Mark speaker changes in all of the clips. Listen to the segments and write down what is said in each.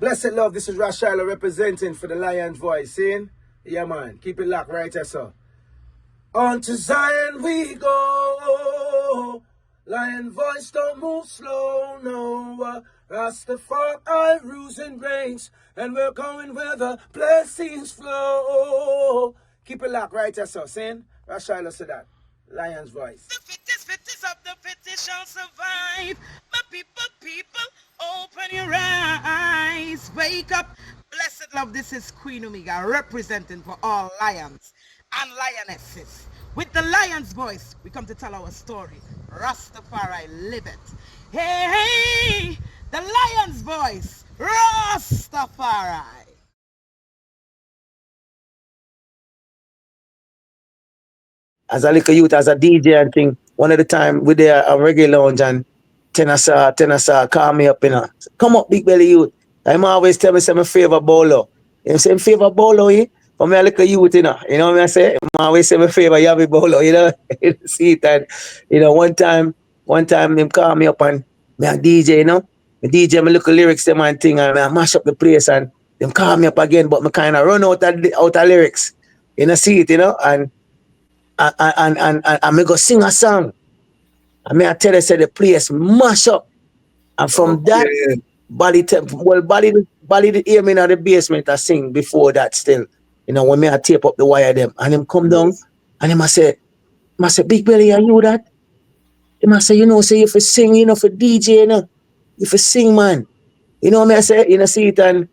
Speaker 1: Blessed love, this is Ras Shiloh representing for the Lion Voice. Seeing? Yeah, man. Keep it locked right there, sir. On to Zion we go. Lion Voice don't move slow, no. Rastafari rules and reigns, and we're going where the blessings flow. Keep it locked right there, sir. Seeing? Ras Shiloh said that. Lion's Voice.
Speaker 2: The fittest of the fittest shall survive. My people, open your eyes. Wake up. Blessed love, this is Queen Omega representing for all lions and lionesses. With the lion's voice, we come to tell our story. Rastafari, live it. Hey, the lion's voice, Rastafari.
Speaker 1: As a little youth, as a DJ and thing, one of the time we there a reggae lounge and Tenasa call me up, Come up, big belly youth. I'm always tell me say my favorite bowler. You say my favorite bowler, for me a little youth, You know what I say? I always say my favorite Yabby bowler, See it and one time him call me up and me a DJ, Me DJ my little lyrics them and thing and I mash up the place and them call me up again, but me kinda run out of lyrics. See it, and me go sing a song. And me I tell you, say the place mash up. And from that, Bali did hear me in the basement I sing before that still. When me I tape up the wire them. And him come down and him I say, Big Belly, are you that? Him I say, say if you sing, for DJ, If you sing, man. Me I say, see it and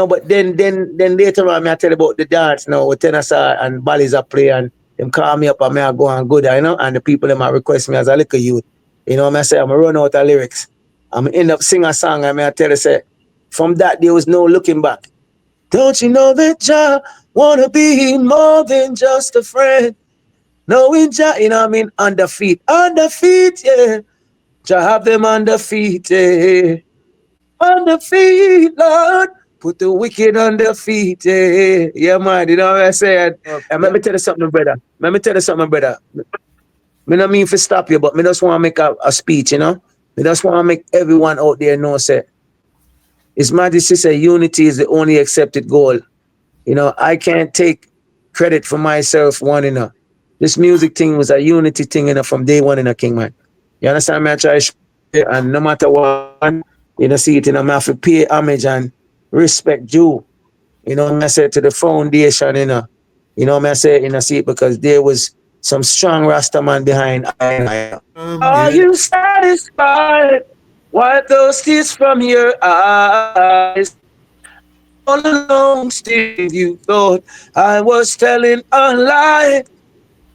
Speaker 1: but then later on me I tell you about the dance now with Tenasa and Bali's a play and them call me up and me I go and good, and the people them might request me as a little youth. Me I say I'm run out of lyrics. I'm end up sing a song and me I tell you say, from that there was no looking back. Don't you know that Jah wanna be more than just a friend? Knowing Jah, under feet, yeah. Jah have them under feet, yeah. Under feet, Lord. Put the wicked on their feet. Yeah, man. You know what I said? And let me tell you something, brother. Me not mean to stop you, but me just want to make a speech, Me just want to make everyone out there know, say, His Majesty say unity is the only accepted goal. I can't take credit for myself, one, This music thing was a unity thing, from day one, King, man. You understand me? I try to and no matter what, see it, I have to pay homage and respect due. I say to the foundation, I say, see it because there was some strong Rasta man behind. Are you satisfied? Wipe those tears from your eyes. All along, still you thought I was telling a lie.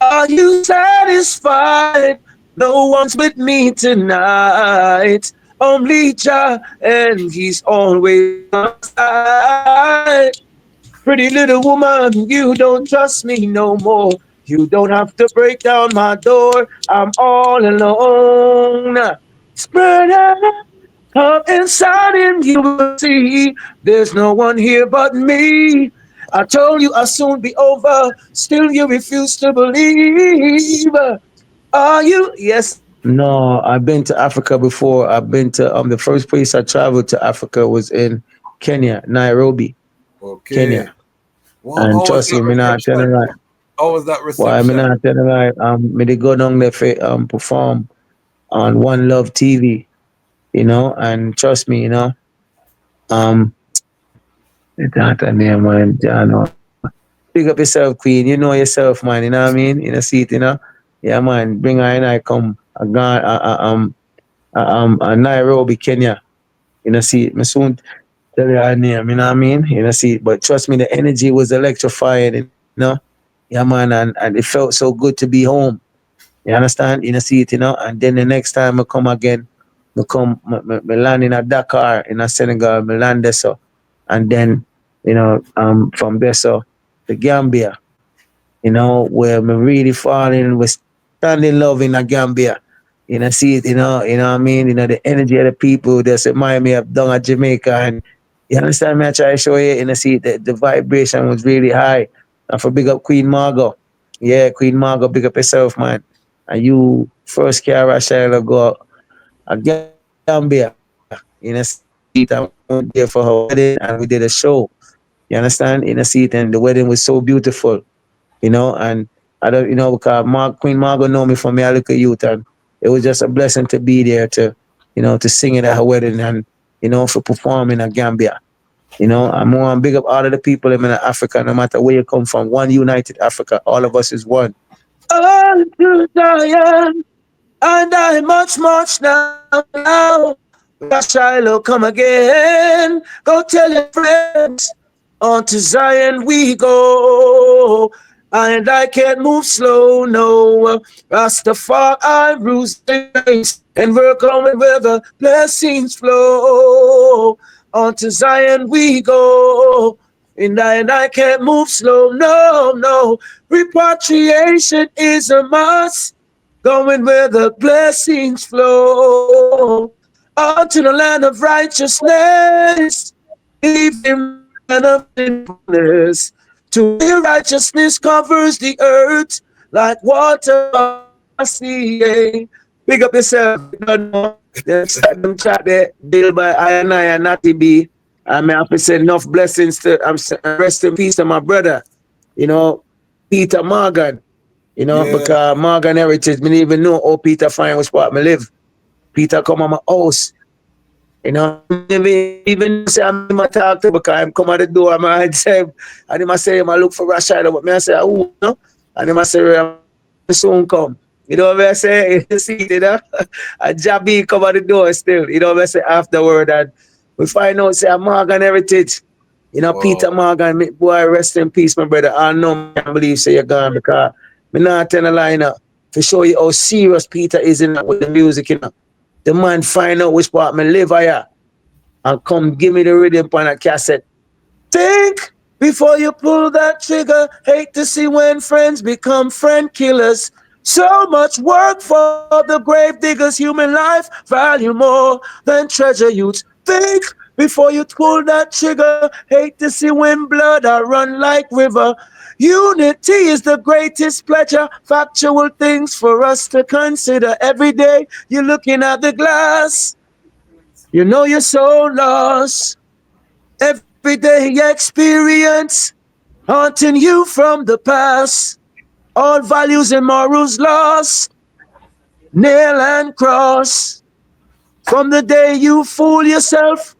Speaker 1: Are you satisfied? No one's with me tonight. Only Jah, and He's always on side. Pretty little woman, you don't trust me no more. You don't have to break down my door. I'm all alone. Spread out, come inside and you will see. There's no one here but me. I told you I'll soon be over. Still you refuse to believe. Are you? Yes. No, I've been to Africa before. I've been to the first place I traveled to Africa was in Kenya, Nairobi.
Speaker 3: Okay.
Speaker 1: Kenya. And trust me, not telling right.
Speaker 3: How was that reception?
Speaker 1: Why I'm not telling right. Me they go down there for perform on One Love TV, and trust me, it's not a name, man, Pick up yourself, Queen. You know yourself, man, you know what I mean? See it, Yeah, man, bring her and I come Nairobi, Kenya. See it. Me soon tell you her name, you know what I mean? See it. But trust me, the energy was electrifying, Yeah, man, and it felt so good to be home. You understand? See it, And then the next time I come again, me land in a Dakar, in a Senegal, me land there, so. And then, from there, so, the Gambia, where me really falling, we stand in love in a Gambia. See it, what I mean? The energy of the people just remind me of down at Jamaica. And you understand me? I try to show you, see it, the vibration was really high. And for big up Queen Margot. Yeah, Queen Margot, big up yourself, man. And you first care Ras Shiloh go a Gambia. Peter went there for her wedding and we did a show. You understand? In a seat, and the wedding was so beautiful, and I don't, because Queen Margot know me from my little youth, and it was just a blessing to be there to sing it at her wedding and, for performing at Gambia. I'm more big up all of the people in Africa, no matter where you come from. One united Africa, all of us is one. All to Zion, and I much now. Ras Shiloh come again. Go tell your friends. On to Zion we go. And I can't move slow, no. Rastafari rules the race. And we're coming where the blessings flow. On to Zion we go. And I can't move slow, no, no. Repatriation is a must. Going where the blessings flow. On to the land of righteousness. Leaving land of sinfulness. To where righteousness covers the earth like water on the sea. Big up yourself. You don't know. Them chat there, deal by I and Natty B. I may have to say enough blessings to rest in peace to my brother, you know, Peter Morgan, because Morgan Heritage, me even know how Peter find which part me live. Peter come on my house, even say I'm in my talk to because I'm come at the door, I say, and him I say, I look for Ras Shiloh, but me I say, oh, no, and him I say, soon come. You know what I say? You see, a Jabby come at the door still. You know what I say afterward, and we find out say Morgan Heritage. Peter Morgan, boy, rest in peace, my brother. I know I can't believe say you're gone because me not tell a line to show you how serious Peter is in with the music. The man find out which part me live here and come give me the rhythm on a cassette. Think before you pull that trigger. Hate to see when friends become friend killers. So much work for the grave diggers. Human life value more than treasure. Youth think before you pull that trigger. Hate to see when blood I run like river. Unity is the greatest pleasure. Factual things for us to consider. Every day you're looking at the glass. You know you're so lost. Everyday experience haunting you from the past. All values and morals lost. Nail and cross. From the day you fool yourself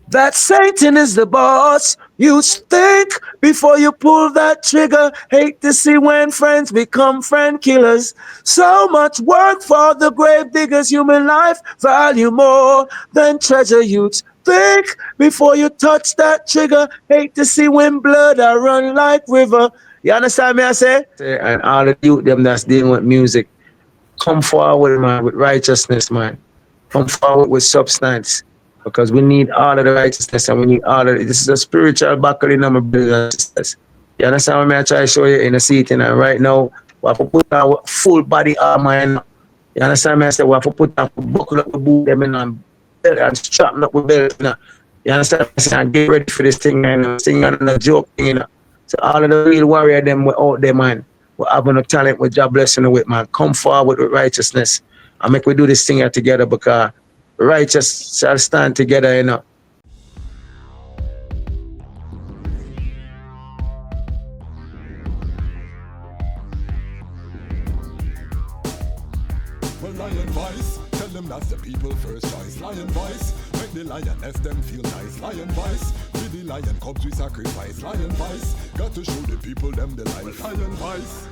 Speaker 1: that Satan is the boss. You think before you pull that trigger. Hate to see when friends become friend killers. So much work for the grave diggers. Human life value more than treasure. Youth think before you touch that trigger. Hate to see when blood I run like river. You understand me I say? And all the youth them that's dealing with music, come forward, man, with righteousness, man. Come forward with substance. Because we need all of the righteousness and we need all of it. This is a spiritual battle in my brothers and sisters. You understand what I try to show you in the seat? And right now, we have to put our full body armor in. You understand me? I say we have to put our buckle up the boot them in and strap up with belt. You understand? I say, and get ready for this thing and sing on a joke thing. So all of the real warrior them were out there, man. We're having a talent with job blessing with, man. Come forward with righteousness and make we do this thing here together because righteous shall stand together.
Speaker 3: Well, Lion Voice, tell them that's the people first choice. Lion Voice, make the lioness them feel nice. Lion Voice, with the lion cubs we sacrifice. Lion Voice, got to show the people them the life. Lion Voice.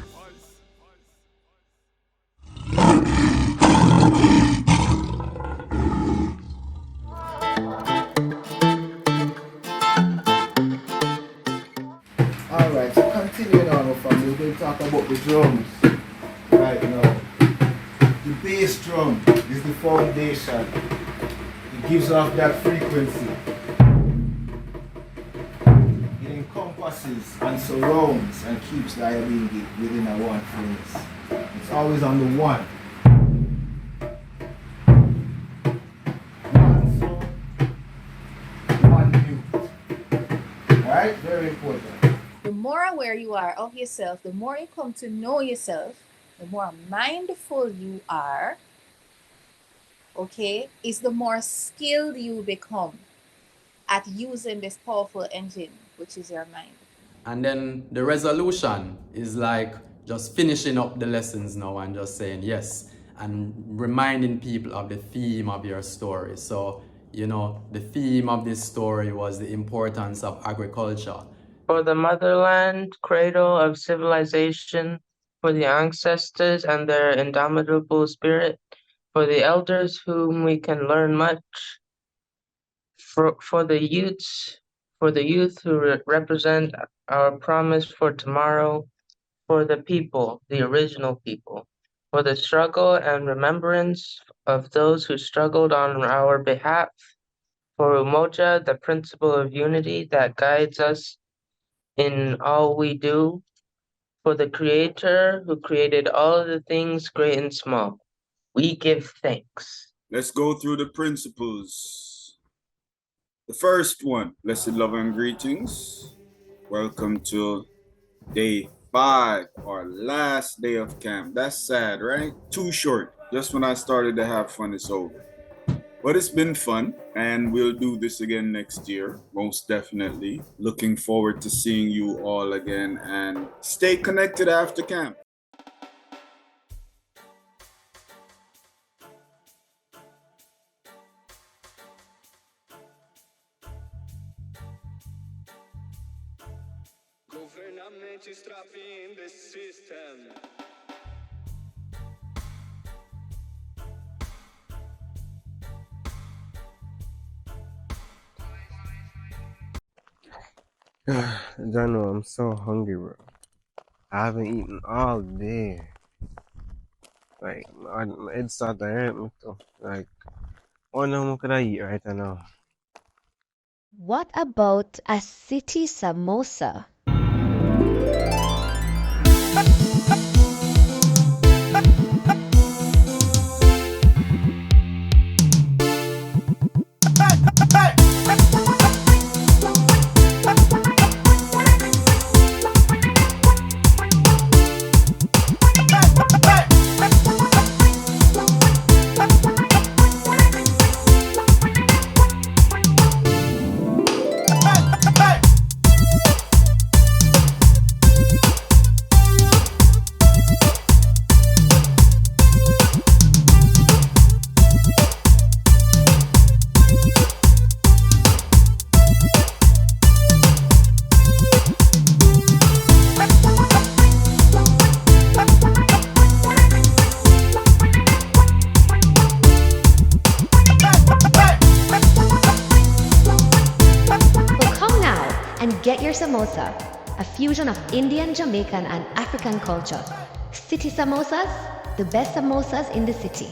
Speaker 4: Alright, so continuing on with us, we're going to talk about the drums right now. The bass drum is the foundation. It gives off that frequency. It encompasses and surrounds and keeps the Ayabingi within a one place. It's always on the one. One sound, one mute. Alright, very important.
Speaker 5: The more aware you are of yourself, the more you come to know yourself, the more mindful you are, okay, is the more skilled you become. at using this powerful engine, which is your mind.
Speaker 6: And then the resolution is like just finishing up the lessons now and just saying yes and reminding people of the theme of your story. So, you know, the theme of this story was the importance of agriculture.
Speaker 7: For the motherland, cradle of civilization, for the ancestors and their indomitable spirit, for the elders whom we can learn much, for the youth who represent our promise for tomorrow, for the people, the original people, for the struggle and remembrance of those who struggled on our behalf, for Umoja, the principle of unity that guides us in all we do, for the Creator who created all of the things great and small. We give thanks.
Speaker 8: Let's go through the principles. The first one, blessed love and greetings. Welcome to day 5, our last day of camp. That's sad, right? Too short. Just when I started to have fun, it's over. But it's been fun, and we'll do this again next year, most definitely. Looking forward to seeing you all again, and stay connected after camp.
Speaker 9: Government is trapping the system.
Speaker 10: Dano, I'm so hungry, bro. I haven't eaten all day. Like, my head started to hurt me too. Like, what more could I eat right now?
Speaker 11: What about a city samosa? Get your samosa, a fusion of Indian, Jamaican, and African culture. City samosas, the best samosas in the city.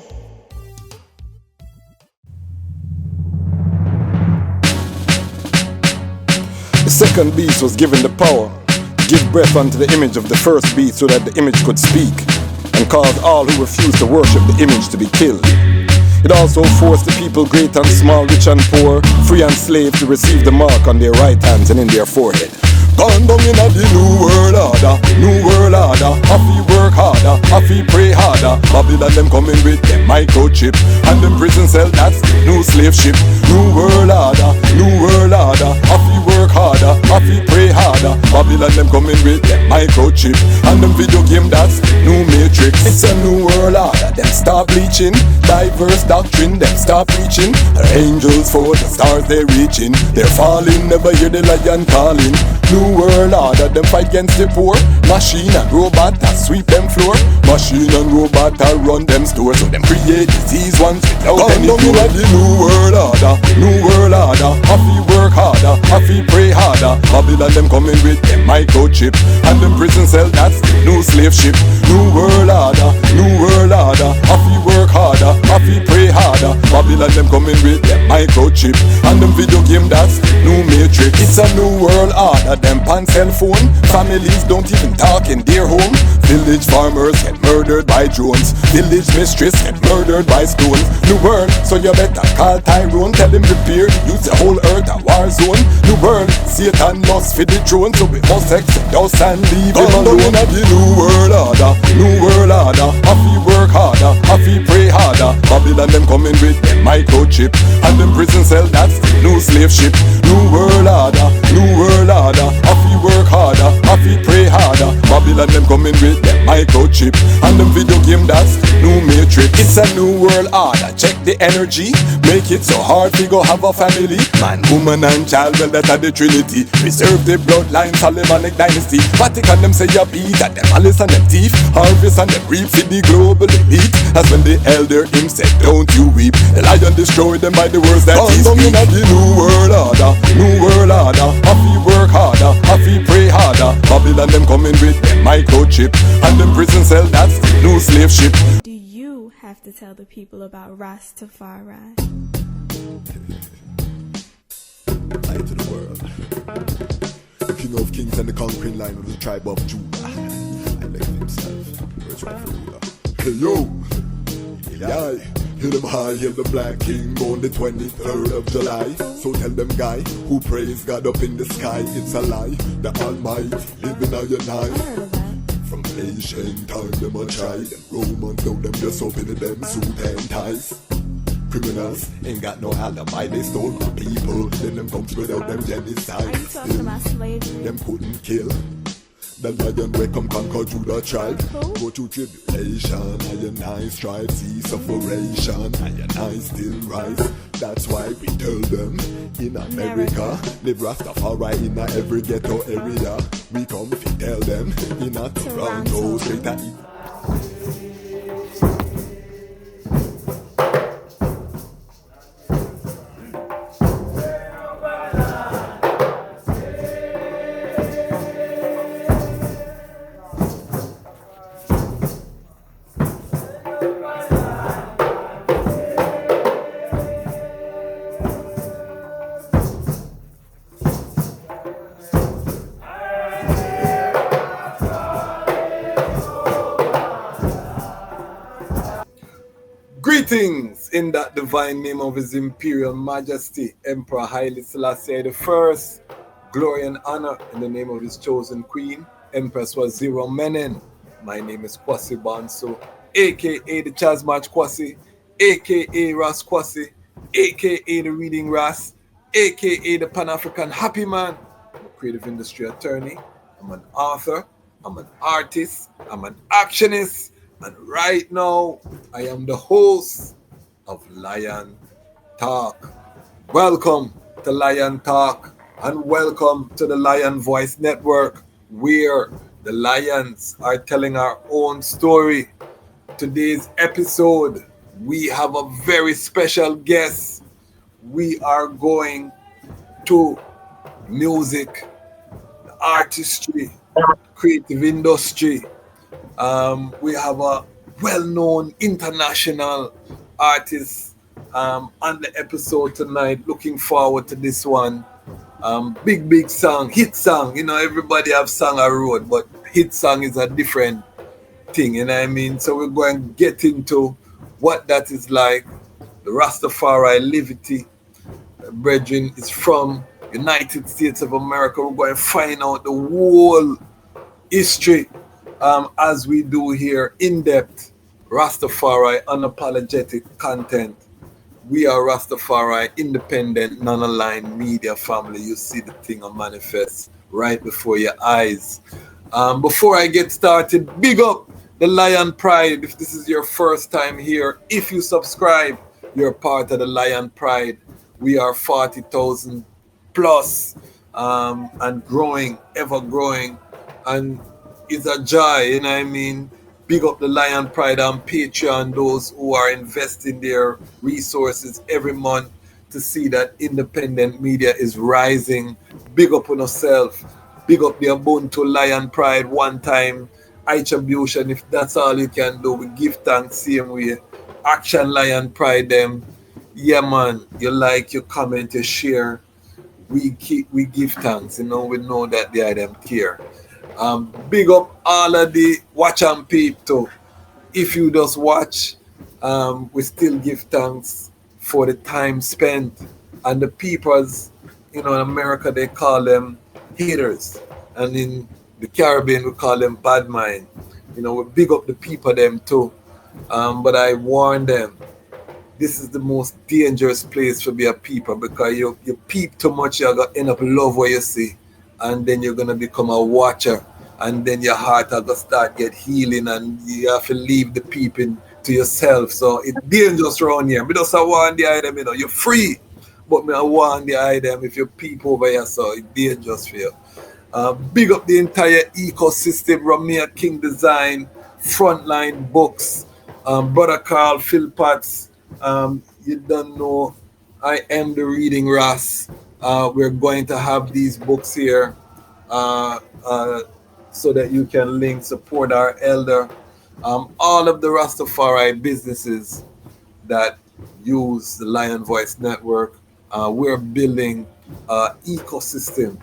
Speaker 3: The second beast was given the power to give breath unto the image of the first beast so that the image could speak, and caused all who refused to worship the image to be killed. It also forced the people, great and small, rich and poor, free and slave, to receive the mark on their right hands and in their forehead. Gone down in the new world order, new world order. Happy work harder, happy pray harder. Babylon them coming with them microchip, and them prison cell, that's the new slave ship. New world order, new world order. Happy work harder, happy pray harder. Babylon them coming with them microchip, and them video game, that's the new matrix. It's a new world order, them start bleaching. Diverse doctrine, them start preaching. The angels for the stars they reaching. They're falling, never hear the lion calling. New world order, them fight against the poor. Machine and robot that sweep them floor. Machine and robot that run them stores. So them create disease ones without any cure. The new world order, new world order. Happy work harder, happy pray harder. Babylon them coming with them microchip, and them prison cell, that's the new slave ship. New world order, new world order. Happy work harder, happy pray harder. Babylon them coming with them microchip, and them video game, that's the new matrix. It's a new world order, them pan cell phone. Families don't even talk in their home. Village farmers get murdered by drones. Village mistress get murdered by stones. New world, so you better call Tyrone. Tell him prepare, use the whole earth a war zone. New world, Satan lost for the throne, so we must exit us and leave him alone. In the new world order, new world order. Have to work harder, have to pray harder. Babylon them coming with them microchip, and them prison cell that's the new slave ship. New world order, new world order. Have to work harder, have to pray harder. Babylon them coming with them microchip, and them video game that's the new matrix. It's a new world order. Check the energy, make it so hard to go have a family. Man, woman and child, well that are the trinity. Preserve the bloodline, Solomonic dynasty. Vatican them say you beat at them malice and them thief. Harvest and them reap for the global elite. As when the elder him said, don't you weep. The lion destroyed them by the words that he speak. The new world order, new world order. Have to work harder, have to pray harder. Babylon them coming with them microchip, and them prison cell that's the new slave ship.
Speaker 12: Do you have to tell the people about Ras Tafari?
Speaker 3: Light to the world. The king of kings and the conquering line of the tribe of Judah. I left himself. Where's my ruler? Hey yo! Yeah, hear them high, hear the black king on the 23rd of July. So tell them guy who praise God up in the sky, it's a lie. The Almighty living on your night. From ancient time them a try. Them Romans know them just open them suit and ties. Criminals ain't got no alibi, they stole my people. Then them come without them genocide.
Speaker 12: Are you talking about slavery?
Speaker 3: Them couldn't kill. The lion will come conquer Judah tribe. Go through tribulation, I strive, see sufferation, I still rise. That's why we tell them in America, live Rastafari in every ghetto area. We come to tell them in a Toronto, straight at it. Greetings in that divine name of His Imperial Majesty, Emperor Haile Selassie I. Glory and honor in the name of His chosen Queen, Empress Waziri Menen. My name is Kwasi Banso, aka the Chazmach Kwasi, aka Ras Kwasi, aka the Reading Ras, aka the Pan-African Happy Man. I'm a creative industry attorney, I'm an author, I'm an artist, I'm an actionist. And right now, I am the host of Lion Talk. Welcome to Lion Talk and welcome to the Lion Voice Network, where the lions are telling our own story. Today's episode, we have a very special guest. We are going to music, the artistry, creative industry. We have a well-known international artist on the episode tonight. Looking forward to this one. Big song, hit song. You know, everybody have song a road, but hit song is a different thing, you know what I mean? So we're going to get into what that is like. The Rastafari Livity brethren is from United States of America. We're going to find out the whole history as we do here, in-depth Rastafari unapologetic content. We are Rastafari independent, non-aligned media family. You see the thing on manifest right before your eyes. Before I get started, big up the Lion Pride. If this is your first time here, if you subscribe, you're part of the Lion Pride. We are 40,000 plus and growing, ever growing. And it's a joy, you know what I mean? Big up the Lion Pride on Patreon, those who are investing their resources every month to see that independent media is rising. Big up on yourself. Big up the Ubuntu Lion Pride one time attribution. If that's all you can do, we give thanks same way. Action Lion Pride them. Yeah man, you like, you comment, you share.
Speaker 13: we give thanks. We know that they are them care. Big up all of the watch and peep too. If you just watch, we still give thanks for the time spent and the peoples. In America they call them haters, and in the Caribbean we call them bad mind. We big up the people them too. But I warn them, this is the most dangerous place for be a people, because you peep too much, you're gonna end up love what you see, and then you're gonna become a watcher, and then your heart are gonna start get healing, and you have to leave the peeping to yourself. So it's dangerous around here. Me just a warn the item, you're free, but me I warn the item, if you peep over here, so it's dangerous for you. Big up the entire ecosystem, Ramia King Design, Frontline Books, Brother Carl Philpotts. You don't know, I am the reading Ras. We're going to have these books here, so that you can link, support our elder. All of the Rastafari businesses that use the Lion Voice Network, we're building ecosystem,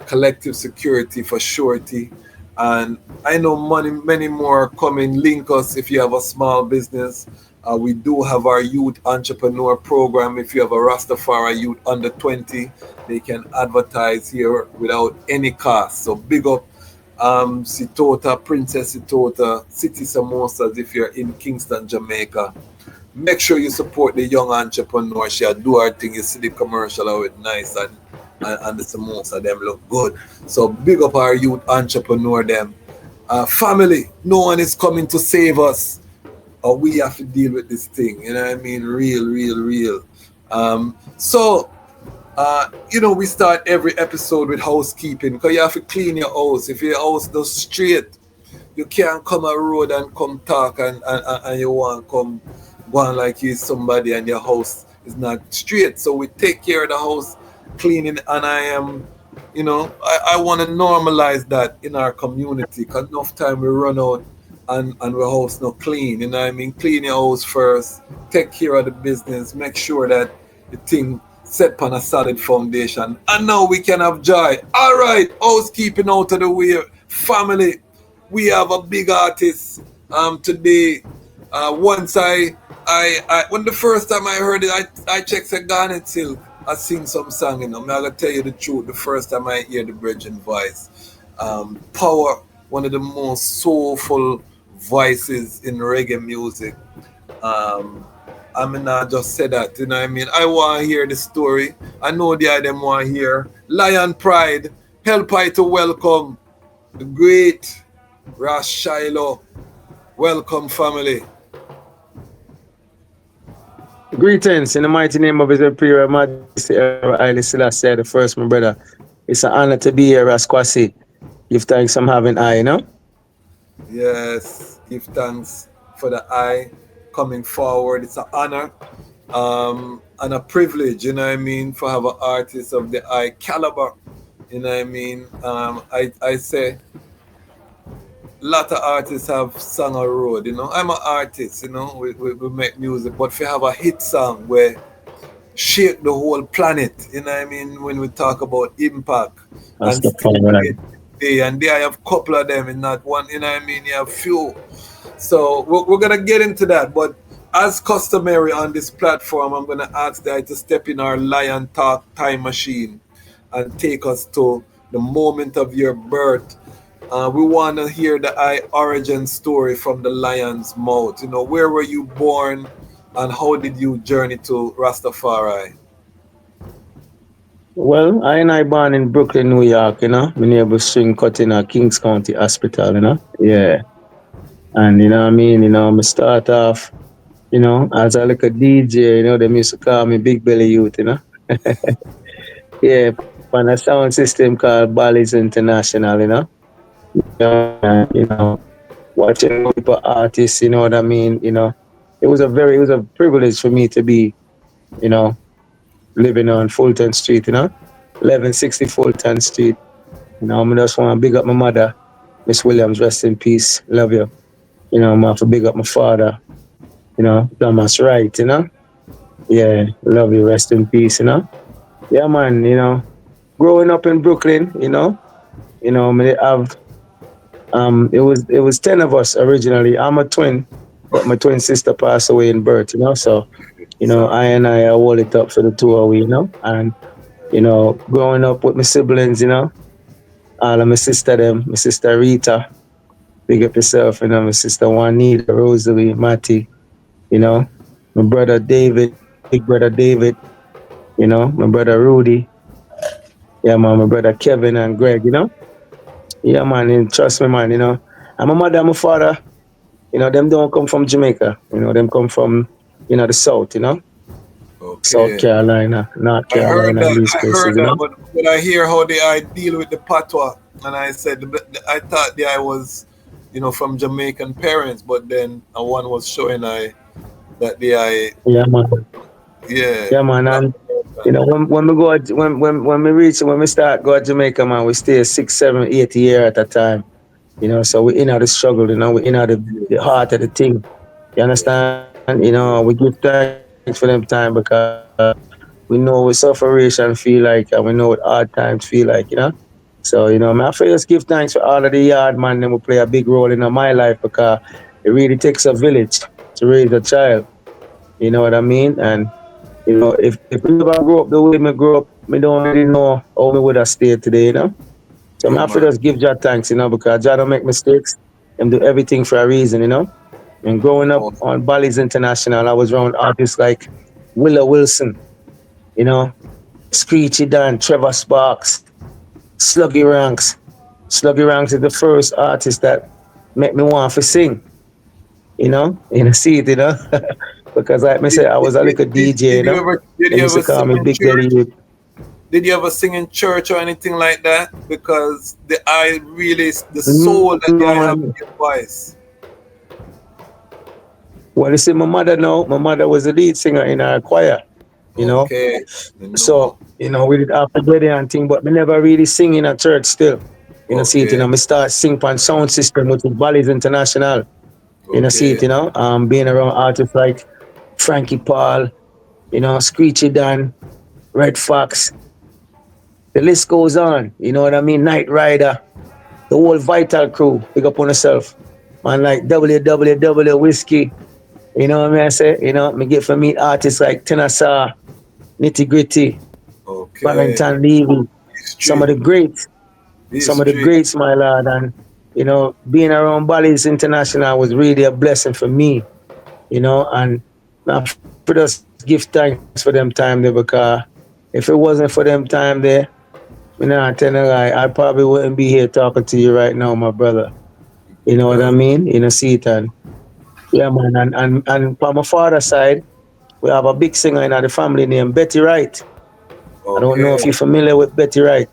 Speaker 13: collective security for surety. And I know many more are coming. Link us if you have a small business. We do have our youth entrepreneur program. If you have a Rastafari youth under 20, they can advertise here without any cost. So big up Sitota, Princess Sitota, City Samosas if you're in Kingston, Jamaica. Make sure you support the young entrepreneur. She do her thing. You see the commercial how it nice, and the samosa them look good. So big up our youth entrepreneur them. Family, no one is coming to save us, or we have to deal with this thing. You know what I mean? Real. So we start every episode with housekeeping, because you have to clean your house. If your house does straight, you can't come a road and come talk, and you want to come go on like you somebody and your house is not straight. So we take care of the house cleaning, and I am, I want to normalize that in our community, because enough time we run out and our house not clean. You know what I mean? Clean your house first, take care of the business, make sure that the thing set on a solid foundation, and now we can have joy. All right, housekeeping out of the way. Family, we have a big artist today. Once when the first time I heard it, I checked the Garnet Silk. I sing some song, I'm gonna tell you the truth. The first time I hear the Virgin voice, Power, one of the most soulful voices in reggae music. I mean, I just said that, you know what I mean? I want to hear the story. I know the item want to hear. Lion Pride, help I to welcome the great Ras Shiloh. Welcome, family.
Speaker 1: Greetings in the mighty name of His Imperial Majesty Haile Selassie the first, my brother. It's an honor to be here, Rasquasi. Give thanks I'm having I.
Speaker 13: Yes, give thanks for the I coming forward. It's an honor and a privilege, you know what I mean, for have an artist of the I caliber. You know what I mean? I say a lot of artists have sung a road, I'm an artist, we make music, but if you have a hit song where shake the whole planet, you know what I mean, when we talk about impact and still day, and there I have a couple of them in that one, you know what I mean, you have few. So we're gonna get into that, but as customary on this platform, I'm gonna ask that to step in our Lion Talk time machine and take us to the moment of your birth. We want to hear the origin story from the lion's mouth. Where were you born and how did you journey to Rastafari?
Speaker 1: Well, I born in Brooklyn, New York, my neighbor string cut in a Kings County Hospital, Yeah. And I mean, I start off, as a like a DJ, they used to call me Big Belly Youth, Yeah, on a sound system called Bally's International, watching people artists, you know what I mean? It was a privilege for me to be, living on Fulton Street, 1160 Fulton Street. I just want to big up my mother, Miss Williams, rest in peace, love you. I'm have to big up my father, Thomas Wright, Yeah, love you, rest in peace, Yeah, man, growing up in Brooklyn, me have it was 10 of us originally. I'm a twin, but my twin sister passed away in birth, so
Speaker 13: Sorry.
Speaker 1: I and I hold it up for the two of we, and growing up with my siblings, all of my sister them, my sister Rita, big up yourself, my sister Juanita, Rosalie, Matty, you know, my brother David, big brother David, my brother Rudy, yeah man, my brother Kevin and Greg, yeah man, and trust me man, and my mother and my father, them don't come from Jamaica, them come from, the South, South
Speaker 13: Okay.
Speaker 1: Carolina, North Carolina, and these
Speaker 13: I
Speaker 1: places,
Speaker 13: heard that, but I hear how they I deal with the patois, and I said I thought the I was, from Jamaican parents, but then one was showing I that the I
Speaker 1: yeah man.
Speaker 13: yeah.
Speaker 1: Yeah, man,
Speaker 13: Black
Speaker 1: and
Speaker 13: American.
Speaker 1: when we go when we start go to Jamaica, man, we stay 6, 7, 8 years at a time. So we in the struggle. We in the heart of the thing. You understand? We give thanks for them time because we know what sufferation feel like, and we know what hard times feel like. So man, I first give thanks for all of the yard man. Them will play a big role in my life because it really takes a village to raise a child. You know what I mean? And if me never grow up the way me grow up, me don't really know how me would have stayed today. So
Speaker 13: Yeah,
Speaker 1: I have to
Speaker 13: man.
Speaker 1: just give Jah thanks, because Jah don't make mistakes and do everything for a reason. And growing up
Speaker 13: Oh,
Speaker 1: on Bally's International, I was around artists like Willow Wilson, you know, Screechy Dan, Trevor Sparks, Sluggy Ranks. Sluggy Ranks is the first artist that make me want to sing, see it. Because like me say, I was a little DJ,
Speaker 13: did
Speaker 1: They
Speaker 13: you
Speaker 1: used to
Speaker 13: ever
Speaker 1: call
Speaker 13: sing
Speaker 1: me
Speaker 13: in
Speaker 1: Big Belly
Speaker 13: church?
Speaker 1: Youth.
Speaker 13: Did you ever sing in church or anything like that? Because the I really the soul
Speaker 1: No,
Speaker 13: that the I
Speaker 1: man.
Speaker 13: have in your voice.
Speaker 1: Well, you see, my mother was the lead singer in our choir, you know.
Speaker 13: Okay. No.
Speaker 1: So, we did after wedding and thing, but we never really sing in a church still. See it,
Speaker 13: Okay.
Speaker 1: me start sing on sound system, which is Bally's International. See
Speaker 13: Okay.
Speaker 1: it, being around artists like Frankie Paul, Screechy Dan, Red Fox, the list goes on, you know what I mean? Night Rider, the whole Vital crew, pick up on yourself. Man, like WWW Whiskey, you know what I mean? I say, me get for meet artists like Tenasa, Nitty Gritty,
Speaker 13: Okay.
Speaker 1: Valentine Levy, some of
Speaker 13: History.
Speaker 1: the greats,
Speaker 13: History.
Speaker 1: my lord. And, being around Bally's International was really a blessing for me, and I for just give thanks for them time there because if it wasn't for them time there, I tell you lie, I probably wouldn't be here talking to you right now, my brother. You know what I
Speaker 13: Because
Speaker 1: mean? See it and yeah, man. And from my father's side, we have a big singer in the family named Betty Wright. I don't know if
Speaker 13: okay.
Speaker 1: you're familiar with Betty Wright.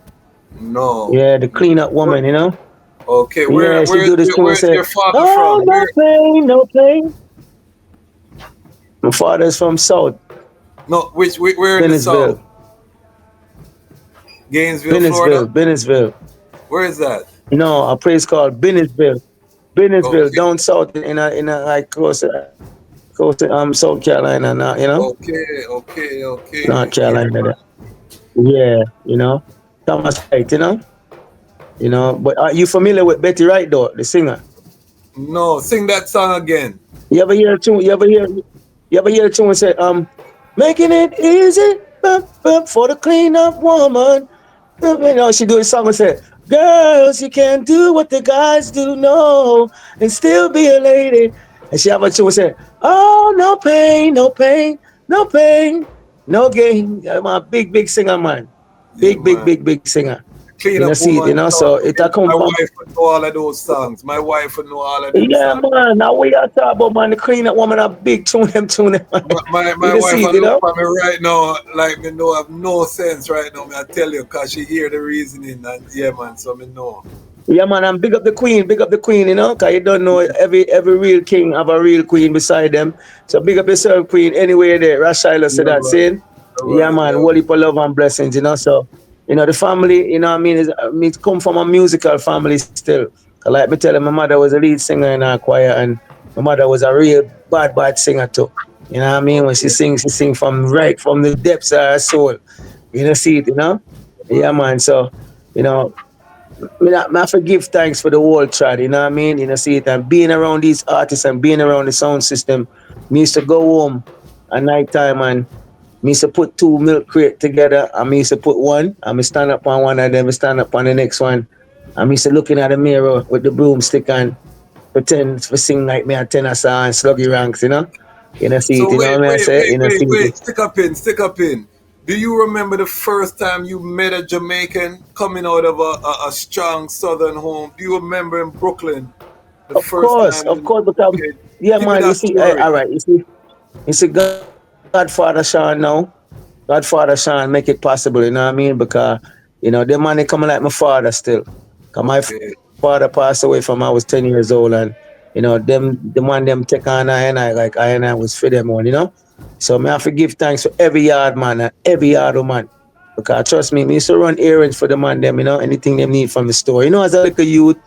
Speaker 13: No.
Speaker 1: Yeah, the cleanup woman,
Speaker 13: Okay.
Speaker 1: Yeah, she do this thing and
Speaker 13: Where's
Speaker 1: say,
Speaker 13: your father
Speaker 1: "Oh,
Speaker 13: from?
Speaker 1: no
Speaker 13: Where
Speaker 1: pain, no pain." My father's from South,
Speaker 13: no where in the south?
Speaker 1: Bennisville.
Speaker 13: Gainesville, Florida?
Speaker 1: Bennisville.
Speaker 13: Where is that?
Speaker 1: No, a place called Bennisville. Bennisville,
Speaker 13: Okay.
Speaker 1: down south in a like close to South Carolina now, North
Speaker 13: Okay. Yeah,
Speaker 1: Carolina there.
Speaker 13: man.
Speaker 1: Yeah, Thomas Wright, But are you familiar with Betty Wright though, the singer?
Speaker 13: No, sing that song again.
Speaker 1: You ever hear a tune? You ever hear a tune and say, making it easy for the cleanup woman. She do a song and say, girls, you can't do what the guys do, no, and still be a lady. And she have a tune and say, oh, no pain, no pain, no pain, no gain. Yeah, my big singer, man.
Speaker 13: Yeah,
Speaker 1: Big,
Speaker 13: man.
Speaker 1: big, big singer.
Speaker 13: Clean up
Speaker 1: See it,
Speaker 13: woman
Speaker 1: so
Speaker 13: song.
Speaker 1: it a come
Speaker 13: My
Speaker 1: from.
Speaker 13: wife would know all of those songs. My wife would know all of them
Speaker 1: Yeah,
Speaker 13: songs.
Speaker 1: man. Now we are talking about, man, the clean up woman, a big tune them.
Speaker 13: My
Speaker 1: You
Speaker 13: wife
Speaker 1: see
Speaker 13: I
Speaker 1: it,
Speaker 13: look for me right now like me know have no sense right now. Me I tell you, cause she hear the reasoning and yeah, man. So me know.
Speaker 1: Yeah, man, and big up the queen, because you don't know every real king have a real queen beside them. So big up yourself, queen, anywhere there. Ras Shiloh said
Speaker 13: Yeah,
Speaker 1: that
Speaker 13: man.
Speaker 1: saying.
Speaker 13: All
Speaker 1: Yeah,
Speaker 13: right,
Speaker 1: man,
Speaker 13: yeah.
Speaker 1: whole heap of love and blessings, So, the family, what I mean, it come from a musical family still. 'Cause like me tell you, my mother was a lead singer in our choir, and my mother was a real bad singer too. You know what I mean? When she
Speaker 13: Okay.
Speaker 1: sings, she sings from right from the depths of her soul. See it, Yeah, man. So, you know, I have to give thanks for the whole trad, you know what I mean? You know, see it and being around these artists and being around the sound system. Me used to go home at night time and me used to put two milk crate together and me used to put one and me stand up on one and then me stand up on the next one. And me used to looking at the mirror with the broomstick and pretend to sing like me a tenor song, sluggy ranks, you know? You know, see it,
Speaker 13: So
Speaker 1: you know what I say? You know, see it.
Speaker 13: stick up in, stick up in. Do you remember the first time you met a Jamaican coming out of a strong southern home? Do you remember in Brooklyn the first time
Speaker 1: Of
Speaker 13: you?
Speaker 1: course, because,
Speaker 13: Okay,
Speaker 1: yeah,
Speaker 13: give me
Speaker 1: man, you
Speaker 13: that
Speaker 1: see,
Speaker 13: story.
Speaker 1: all right, you see, Godfather Sean now. Godfather Sean make it possible, you know what I mean? Because, you know, the man they coming like my father still. Cause my
Speaker 13: Okay,
Speaker 1: father passed away from I was 10 years old and, you know, the man them take on I like I was for them one, you know? So me have to give thanks for every yard man and every yard man. Because trust me used to run errands for the man them, you know, anything them need from the store. You know, as a little youth,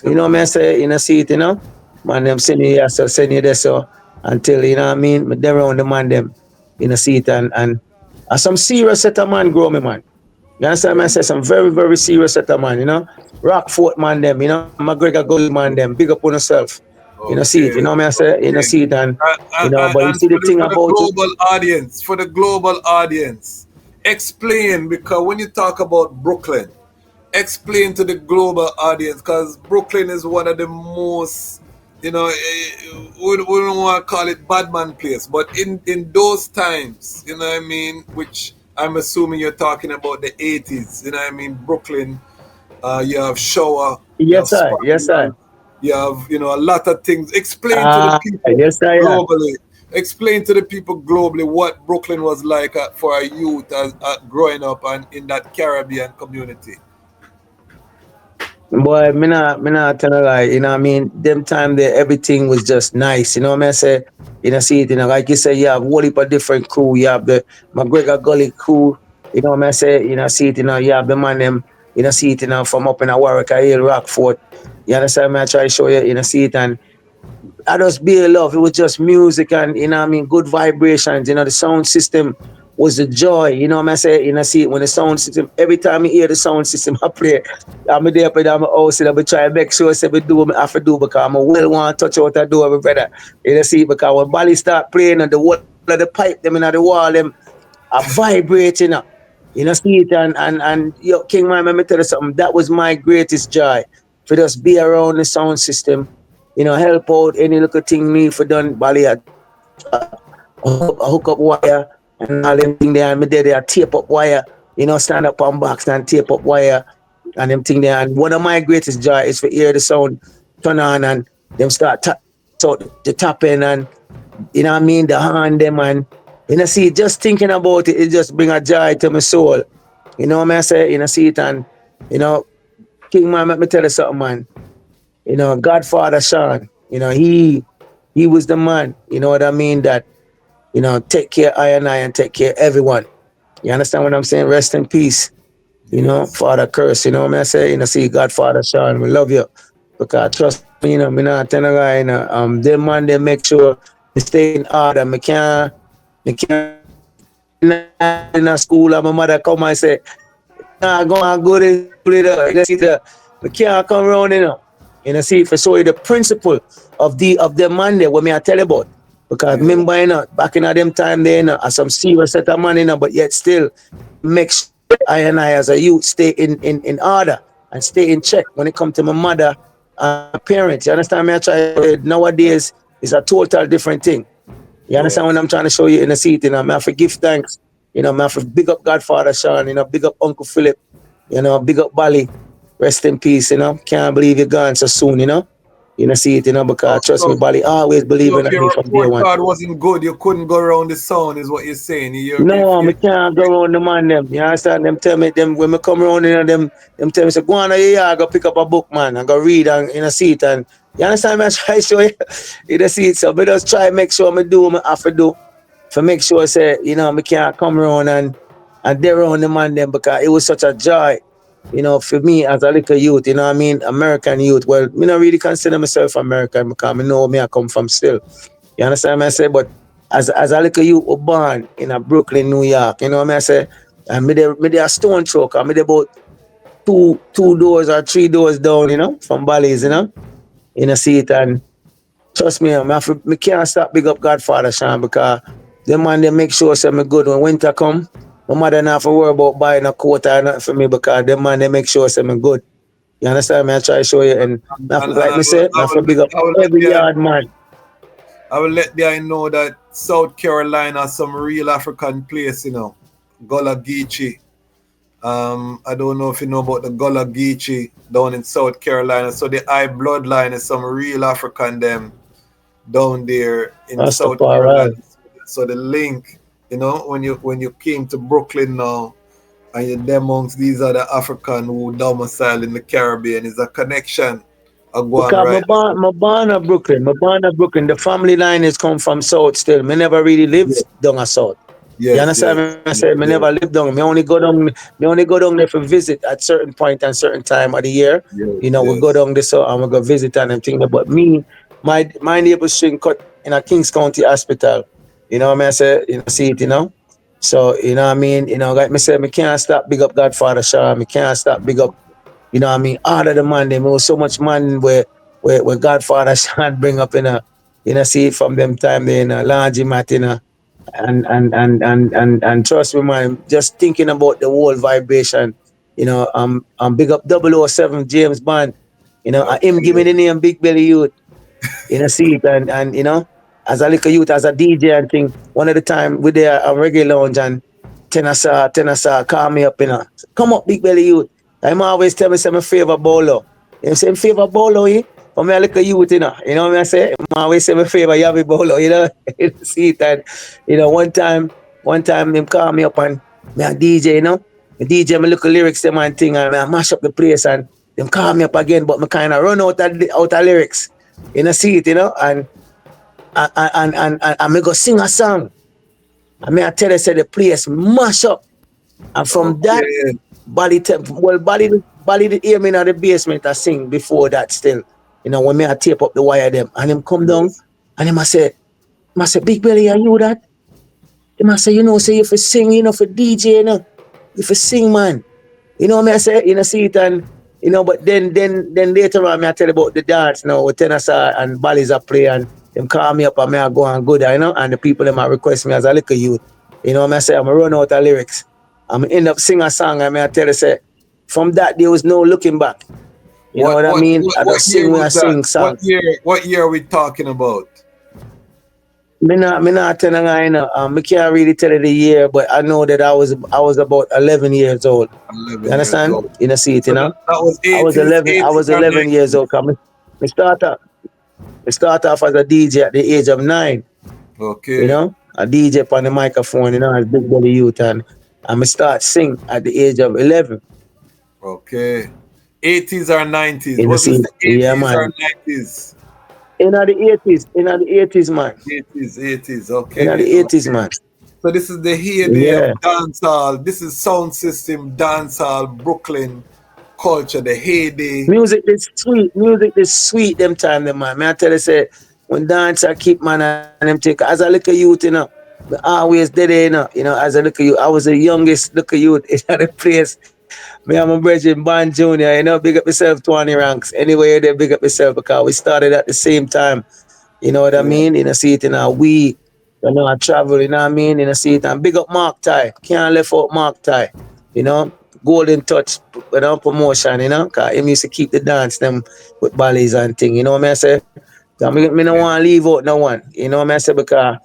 Speaker 13: yeah,
Speaker 1: you know, me I
Speaker 13: man.
Speaker 1: say, you know, see it, you know? Man them send you here, so send you there, so until, you know what I mean, me them around the man them, you know, see it and some serious set of man grow me, man. You understand me? I
Speaker 13: Yeah,
Speaker 1: say some very, very serious set of man, you know. Rockfort man them, you know, McGregor Gully man them, big up on yourself. You know, see it, you
Speaker 13: okay,
Speaker 1: know me I say, you know,
Speaker 13: okay.
Speaker 1: see it you know, but you
Speaker 13: And
Speaker 1: see the thing
Speaker 13: for the
Speaker 1: about it,
Speaker 13: global audience, explain, because when you talk about Brooklyn, explain to the global audience, because Brooklyn is one of the most, we don't want to call it badman place, but in those times, you know what I mean, which I'm assuming you're talking about the 80s, you know what I mean, Brooklyn, you have Shower, you have
Speaker 1: yes I.
Speaker 13: Spotlight, you have, a lot of things. Explain to the people
Speaker 1: Yes I am.
Speaker 13: globally. Explain to the people globally what Brooklyn was like for a youth as growing up and in that Caribbean community.
Speaker 1: Boy, me not tell a lie, you know what I mean? Them time there, everything was just nice, you know what I say? You know, see it, you know, like you say, you have whole heap of different crew. You have the McGregor Gully crew, you know what I say? You know, see it, you know, you have the man them, you know, see it, you know, from up in a Warwick, Hill, Rockfort. You understand me? I try to show you, you know, see it, and I just be love. It was just music and you know what I mean, good vibrations. You know, the sound system was the joy. You know what I say? You know, see when the sound system every time you hear the sound system I play, I'm there up in my house and I be try to make sure say we do what I have to do because I'm a well want touch out I do my brother. You know, see, because when Bally start playing and the wall of the pipe them in the wall them are vibrating up. You know, see it and yo, King man, let me tell you something. That was my greatest joy. For just be around the sound system, you know, help out any little thing me for done Bali a hook up wire and all them thing there and me there tape up wire, you know, stand up on box and tape up wire and them thing there. And one of my greatest joy is to hear the sound turn on and them start so the tapping and you know what I mean, the hand them and you know see just thinking about it, it just bring a joy to my soul. You know what I say? You know, see it and you know, King man, let me tell you something, man. You know, Godfather Sean, you know, he was the man, you know what I mean, that, you know, take care of I and take care of everyone. You understand what I'm saying? Rest in peace. You know,
Speaker 13: Yes.
Speaker 1: Father Curse, you know what I say? You know, see Godfather Sean, we love you. Because trust me, you know, me not tell a lie, you know, them man they make sure me stay in order. Me can't in a school and my mother come and say, nah, go and go to school, you know, see the we can't come around, you know. You know, see, for show you the principle of the man there what me I tell you about. Because
Speaker 13: Yeah.
Speaker 1: remember, you know, back in them time there, you know, as some serious set of man, you know, but yet still make sure I as a youth stay in order and stay in check when it comes to my mother and my parents. You understand me? I try nowadays is a total different thing. You understand what
Speaker 13: Yes.
Speaker 1: I'm trying to show you in the seat, you know, I have to give thanks. You know, I have to big up Godfather Sean, you know, big up Uncle Philip, you know, big up Bali. Rest in peace, you know. Can't believe you're gone so soon, you know. You know, see it, you know,
Speaker 13: So,
Speaker 1: because trust me,
Speaker 13: so,
Speaker 1: Bali always
Speaker 13: so
Speaker 1: believing
Speaker 13: if
Speaker 1: in me
Speaker 13: your
Speaker 1: from day
Speaker 13: report
Speaker 1: one.
Speaker 13: card wasn't good, you couldn't go around the sound, is what you're saying. If
Speaker 1: No,
Speaker 13: you,
Speaker 1: me can't go around the man them. You understand? Them tell me them when me come around, you know, them tell me say, go on yeah, go pick up a book, man, and go read and you know see it. And you understand me? I try to show you, you know see it. So me just try make sure me do what I have to do for make sure say, you know, me can't come around and they around the man them because it was such a joy, you know, for me as a little youth, you know what I mean, American youth. Well, me not really consider myself American because I know me I come from still. You understand me I say? But as a little youth was born in a Brooklyn, New York, you know what I say? And me there a stone throw, cause me there about two doors or three doors down, from Bally's, see it. And trust me, me can't stop big up Godfather Sean, because the man they make sure say me good when winter come. My mother not have to worry about buying a coat or nothing for me, because the man they make sure say me good. You understand me? I try to show you. And
Speaker 13: And
Speaker 1: like me say, I have to big up
Speaker 13: I will let
Speaker 1: every
Speaker 13: the
Speaker 1: yard man.
Speaker 13: I will let the I know that South Carolina some real African place, Gullah Geechee. I don't know if you know about the Gullah Geechee down in South Carolina. So the I bloodline is some real African them down there in South Carolina.
Speaker 1: Rastafari.
Speaker 13: So the link, when you came to Brooklyn now and you're there amongst these other African who domicile in the Caribbean, is a connection. I go on
Speaker 1: Because
Speaker 13: right.
Speaker 1: my born at Brooklyn. My born at Brooklyn. The family line is come from South still. Me never really lived down at South. You
Speaker 13: Yes,
Speaker 1: understand
Speaker 13: yes,
Speaker 1: me? I
Speaker 13: yes,
Speaker 1: said me
Speaker 13: yes,
Speaker 1: never lived down. Me only go down there for visit at certain point and certain time of the year.
Speaker 13: yes,
Speaker 1: We go
Speaker 13: yes.
Speaker 1: down there so and we go visit and them thing. But me, my neighbor string cut in a Kings County hospital. You know what I mean? I say, see it. So, you know what I mean? Like me say, me can't stop big up Godfather Shaw. Me can't stop big up, what I mean, all of the man, them was so much man where Godfather Sean bring up see it from them time they large mat, and trust me, man, just thinking about the whole vibration, I'm big up 007 James Bond, him give me
Speaker 13: Okay.
Speaker 1: the name Big Belly Youth, see it, and as a little youth, as a DJ and thing, one of the time we there a reggae lounge and Tenasa call me up, come up Big Belly Youth. I'm always tell me say my favorite bowler. Say my favorite bowler, for me a little youth, You know what I say? I always say my favorite Yavi bowler, see it. And one time him call me up and me a DJ, Me DJ me look lyrics them and thing, and I mash up the place, and them call me up again, but me kinda run out of lyrics. See it, and me go sing a song. And me I tell you, say the place mash up. And from that,
Speaker 13: Okay.
Speaker 1: Bally did hear me in the basement I sing before that still. When me I tape up the wire them. And him come down
Speaker 13: Yes.
Speaker 1: and him I say, Big Belly, are you that? Him I say, say you for sing, for DJ, You for sing, man. Me I say, see it. And but then later on me I tell you about the dance now with Tenasa and Bally's a play, and them call me up and me I go and good, and the people them I request me as a little youth. Me I say I'm run out of lyrics. I'm end up sing a song, and me I tell you say, from that there was no looking back. You know
Speaker 13: What
Speaker 1: what I
Speaker 13: what
Speaker 1: mean?
Speaker 13: what,
Speaker 1: I
Speaker 13: what
Speaker 1: just
Speaker 13: year
Speaker 1: sing when I
Speaker 13: was that?
Speaker 1: sing songs.
Speaker 13: What year are we talking about?
Speaker 1: Me not telling you, me can't really tell you the year, but I know that I was about 11 years old. You
Speaker 13: 11 years
Speaker 1: understand?
Speaker 13: old.
Speaker 1: See it,
Speaker 13: So that was
Speaker 1: I was
Speaker 13: 80s,
Speaker 1: 11. I
Speaker 13: 80s
Speaker 1: was
Speaker 13: or
Speaker 1: 11 years
Speaker 13: 90s.
Speaker 1: old. Me start off. Me start off as a DJ at the age of 9.
Speaker 13: Okay.
Speaker 1: A DJ on the microphone. As Big Belly Youth, and me start sing at the age of 11.
Speaker 13: Okay. 80s or 90s. Was
Speaker 1: See,
Speaker 13: this the
Speaker 1: yeah,
Speaker 13: 80s or
Speaker 1: man.
Speaker 13: 90s?
Speaker 1: In the 80s, man.
Speaker 13: 80s, 80s.
Speaker 1: In
Speaker 13: Okay.
Speaker 1: the 80s,
Speaker 13: Okay.
Speaker 1: man.
Speaker 13: So this is the heyday of
Speaker 1: Yeah.
Speaker 13: dancehall. This is sound system dancehall Brooklyn culture. The heyday.
Speaker 1: Music is sweet them time, them man. I tell you, say, when dancer keep man and them take, as a little youth, me always did it, as a little youth. I was the youngest little youth in the place. Me and my brother Band Junior, big up yourself 20 ranks. Anyway, they big up yourself because we started at the same time. You know what I
Speaker 13: Yeah.
Speaker 1: mean? See it in our we, I travel, what I mean? See it and big up Mark Ty. Can't left out Mark Ty. You know, Golden Touch, promotion, cause him used to keep the dance them with ballets and thing. You know what I say? So me don't want to leave out no one. You know what I say? Because,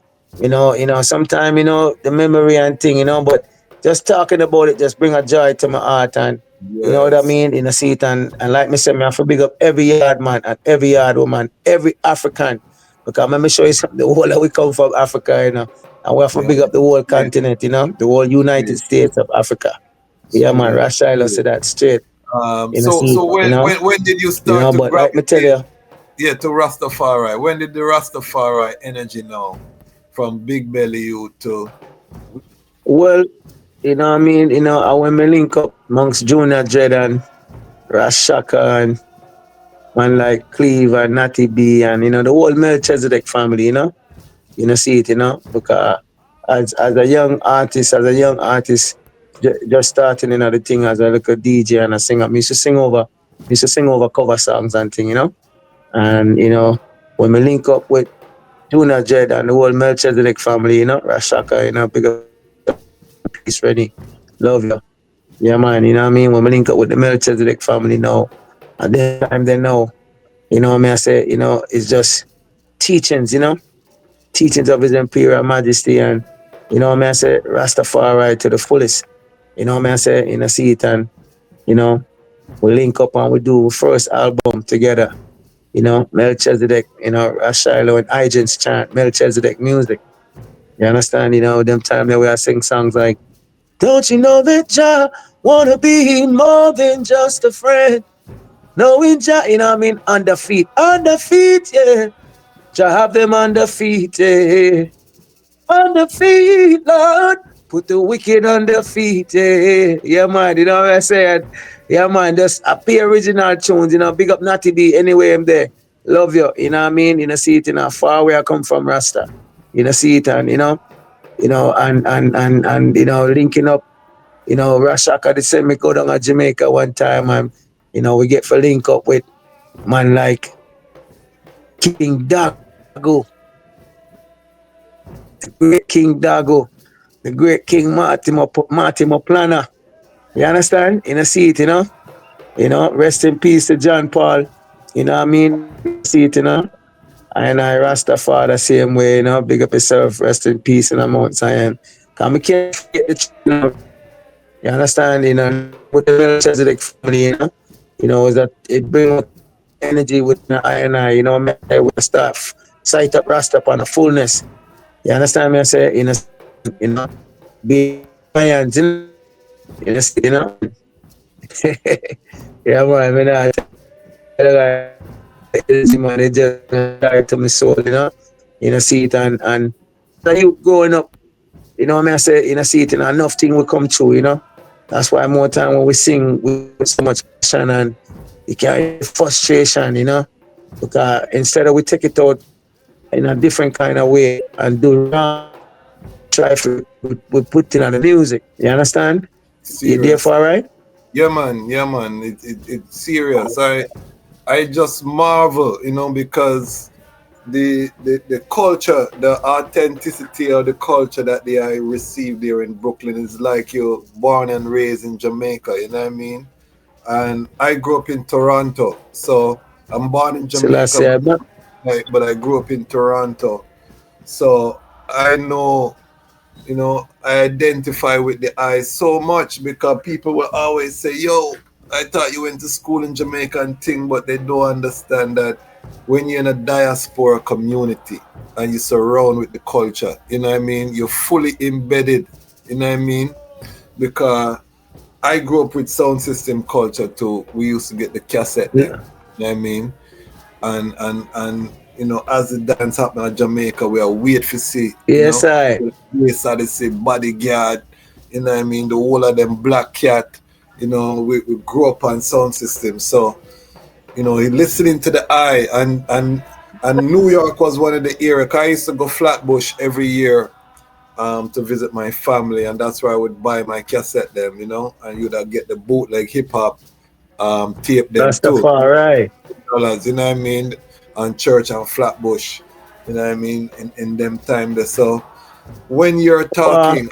Speaker 1: sometimes, the memory and thing, but just talking about it just bring a joy to my heart, and you know what I
Speaker 13: Yes.
Speaker 1: mean? See it, and like me say, me have to big up every yard man and every yard woman, every African. Because let me show you something, the whole that we come from Africa, and we have to
Speaker 13: Yeah.
Speaker 1: big up the whole
Speaker 13: Straight,
Speaker 1: continent, the whole United
Speaker 13: straight,
Speaker 1: States of Africa. Yeah, man,
Speaker 13: straight,
Speaker 1: Ras Shiloh
Speaker 13: straight.
Speaker 1: said that straight.
Speaker 13: So
Speaker 1: See,
Speaker 13: so when did you start to
Speaker 1: but like me tell
Speaker 13: gravitate,
Speaker 1: you,
Speaker 13: to Rastafari? When did the Rastafari energy now from Big Belly you to
Speaker 1: well, what I mean, when me link up amongst Junior Dread and Ras Shaka and man like Cleve and Natty B and the whole Melchizedek family, see it, because as a young artist, just starting another thing as a little DJ and a singer. I used to sing over cover songs and thing, And when we link up with Junior Jed and the whole Melchizedek family, Rashaka, big up peace ready. Love you. Yeah, man, you know what I mean? When we link up with the Melchizedek family now, at the time they know, what I mean? I say, it's just teachings, teachings of His Imperial Majesty and, what I mean? I say, Rastafari to the fullest. What I mean? I say, see it and, you know, we link up and we do first album together, Melchizedek, Ras Shiloh and Agents chant Melchizedek music. You understand? Them time that we are sing songs like, don't you know that Jah wanna be more than just a friend? Knowing Jah, what I mean? Under feet, yeah. Jah have them under feet, yeah. Under feet, Lord. Put the wicked on their feet, yeah. Yeah, man, what I said? Yeah, man, just appear original tunes, big up Natty B, anyway, I'm there. Love you, you know what I mean? See it, far where I come from, Rasta. See it, and, and linking up, Rashaka, the same, me go down to Jamaica one time, and, we get for link up with man like King Dago, the great King Dago, the great King Martimo Planner. You understand? See it, rest in peace to John Paul. You know what I mean? See it, And I Rastafari the same way, big up yourself, rest in peace in the Mount Zion. Cause we can't forget the you understand, with the Melchizedek family, is that it brings energy with the I and I, we start sight up Rasta upon the fullness. You understand me? I say, be lions, yeah, man, I mean, I man, it just died to my soul, see it and you growing up, what I mean, I say, see it, enough thing will come true, That's why more time when we sing with so much passion and you carry frustration, because instead of we take it out in a different kind of way and do wrong, try to we put it on the music. You understand? You
Speaker 13: Serious.
Speaker 1: therefore, right?
Speaker 13: Yeah, man. Yeah, man. It's serious. I just marvel, because the culture, the authenticity of the culture that I received there in Brooklyn is like you're born and raised in Jamaica. You know what I mean? And I grew up in Toronto, so I'm born in Jamaica, but I grew up in Toronto, so I know, I identify with the eyes so much because people will always say, yo, I thought you went to school in Jamaica and thing, but they don't understand that when you're in a diaspora community and you surround with the culture, you know what I mean, you're fully embedded, you know what I mean, because I grew up with sound system culture too. We used to get the cassette then, you know what I mean, and as the dance happen in Jamaica, we are wait for see.
Speaker 1: Yes, I.
Speaker 13: Yes, I say Bodyguard. You know what I mean? The whole of them Black Cat. We grew up on sound system. So, listening to the eye and New York was one of the areas. I used to go Flatbush every year to visit my family, and that's where I would buy my cassette them, and you'd get the bootleg hip hop tape them too.
Speaker 1: Rastafari.
Speaker 13: $2, you know what I mean? On Church and Flatbush, you know what I mean? In them time there. So when you're talking,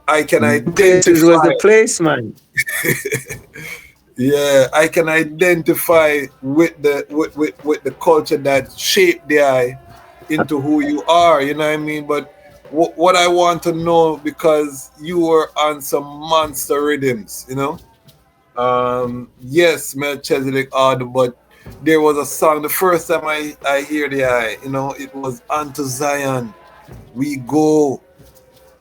Speaker 13: I can identify.
Speaker 1: This was the place, man.
Speaker 13: Yeah, I can identify with the culture that shaped the eye into who you are, you know what I mean? But what I want to know, because you were on some monster rhythms, yes, Melchizedek odd, but there was a song, the first time I hear the eye, it was Unto Zion We Go,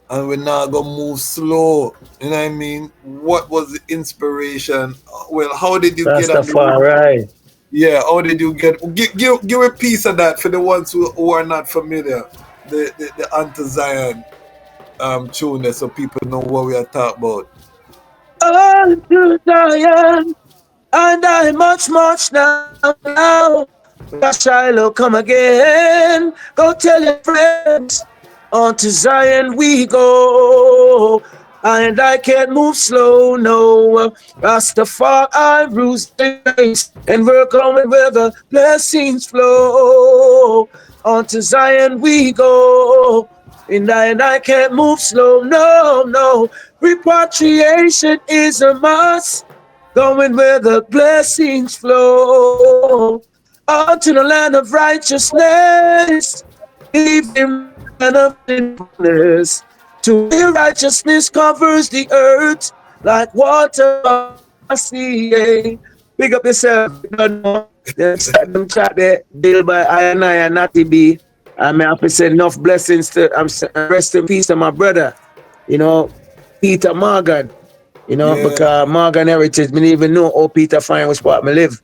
Speaker 13: and we're not gonna move slow. You know what I mean? What was the inspiration? Well, how did you get on
Speaker 1: Rastafari.
Speaker 13: Yeah, how did you get? Give a piece of that for the ones who are not familiar. The Unto Zion tune there, so people know what we are talking about.
Speaker 1: Unto Zion, and I much now. Ras Shiloh come again. Go tell your friends. Unto Zion we go. And I can't move slow, no. Rastafari rules the race, and we're coming where the blessings flow. On to Zion we go, and I can't move slow, no, no. Repatriation is a must, going where the blessings flow. On to the land of righteousness, leaving land of sinfulness, to where righteousness covers the earth like water on the sea. Eh. Pick up yourself, you don't know. Them chat there, deal by I and Natty B. I may have to say enough blessings to rest in peace to my brother, you know, Peter Morgan, you know,
Speaker 13: Yeah,
Speaker 1: because Morgan Heritage, me even know how Peter find which part me live.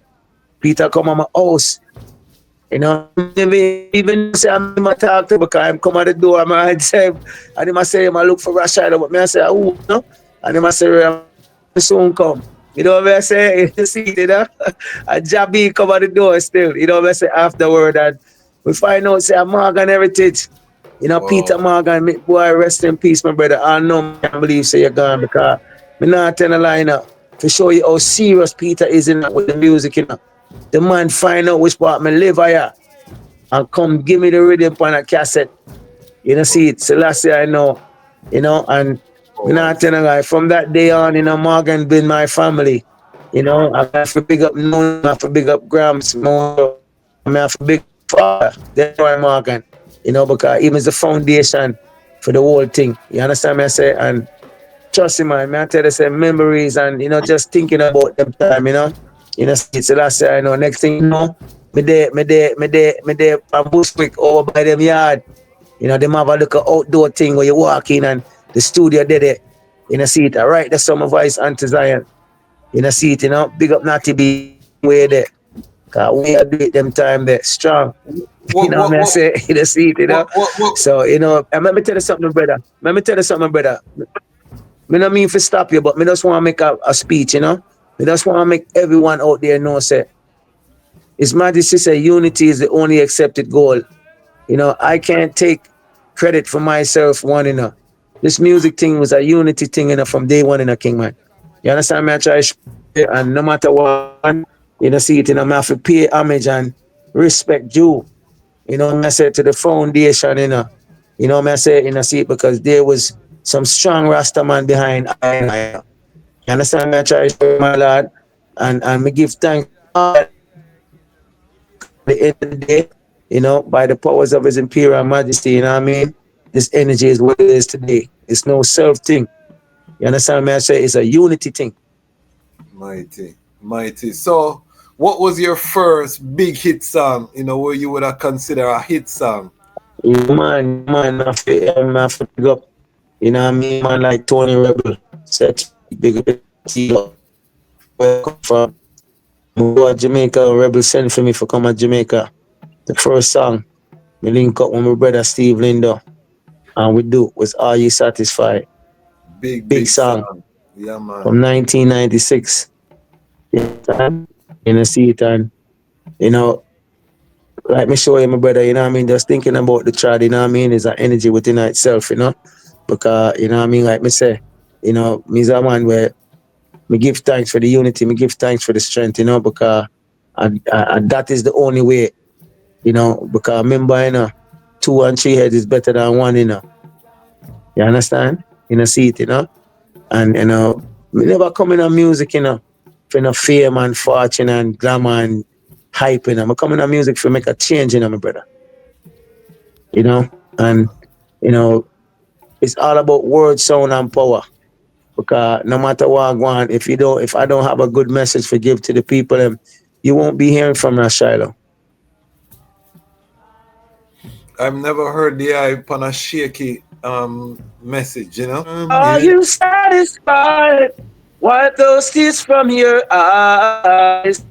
Speaker 1: Peter come on my house. You know, even say I'm in my talk to because I'm come at the door, man. Say, and him I say, I look for Ras Shiloh, but me I say, oh, no. And him I say, soon come. You know what I say? You see it, you know? And Jabby come at the door still. You know what I say? Afterward, and we find out, say, Morgan Heritage. You know, Peter
Speaker 13: wow,
Speaker 1: Morgan, boy, rest in peace, my brother. I know, I can't believe say you're gone because me not tell a lie now. To show you how serious Peter is in with the music, you know. The man find out which part me live here and come give me the rhythm on a cassette. You know, see it. So last year I know, you know, and me
Speaker 13: oh, I
Speaker 1: not tell a lie. From that day on, you know, Morgan been my family. You know, I have to big up Noon, I have to big up Grams, more. I have to big father. That's why Morgan. You know, because he was the foundation for the whole thing. You understand me? I say, and trust him, man. I tell you, say memories and you know, just thinking about them time, you know. You know, see, so last year, I know. Next thing you know, me there, from Bushwick over by them yard. You know, them have a little outdoor thing where you walk in and the studio did it. You know, see it. I write the summer voice anti Zion. You know, see it, you know. Big up Natty B way there. Cause we are do it them time there. Strong. You
Speaker 13: what,
Speaker 1: know what I say? You know, see it, you know.
Speaker 13: what?
Speaker 1: So, you know, and let me tell you something, brother. Let me tell you something, brother. Me not mean to stop you, but me just want to make a speech, you know. Me just want to make everyone out there know, say, His Majesty say unity is the only accepted goal. You know, I can't take credit for myself, one, you know. This music thing was a unity thing, you know, from day one in a King, man. You understand me? I try to and no matter what, you know, see it, you know, I have to pay homage and respect due. You know, I say to the foundation, you know. You know, I say, you know, see it because there was some strong Rasta man behind I, know. You understand me? I try to show my lad and me give thanks to all at the end of the day, you know, by the powers of his imperial majesty, you know what I mean? This energy is what it is today. It's no self thing. You understand me? I say it's a unity thing.
Speaker 13: Mighty, mighty. So, what was your first big hit song? You know, where you would have consider a hit song?
Speaker 1: Man, I feel big up. You know what I mean? Man like Tony Rebel. Such big up. See where I come from. I go to Jamaica, Rebel sent for me for come to Jamaica. The first song, me link up with my brother Steve Lindo. And we do was Are You Satisfied?
Speaker 13: Big,
Speaker 1: Big
Speaker 13: big
Speaker 1: song
Speaker 13: song. Yeah, man.
Speaker 1: from 1996. You know, see it and, you know, like me show you, my brother, you know what I mean? Just thinking about the child, you know what I mean? Is an energy within itself, you know? Because, you know what I mean? Like me say, you know, me's a man where me give thanks for the unity, me give thanks for the strength, you know, because that is the only way, you know, because remember, you know, two and three heads is better than one, you know. You understand? You know, see it, you know? And, you know, me never come in on music, you know, for no fame and fortune and glamour and hype, you know. I come in on music for make a change, you know, my brother. You know? And, you know, it's all about word, sound, and power. Because no matter what I want, if I don't have a good message to give to the people, you won't be hearing from Ras Shiloh.
Speaker 13: I've never heard the hype on a shaky message, you know?
Speaker 1: Are you satisfied? Wipe those tears from your eyes.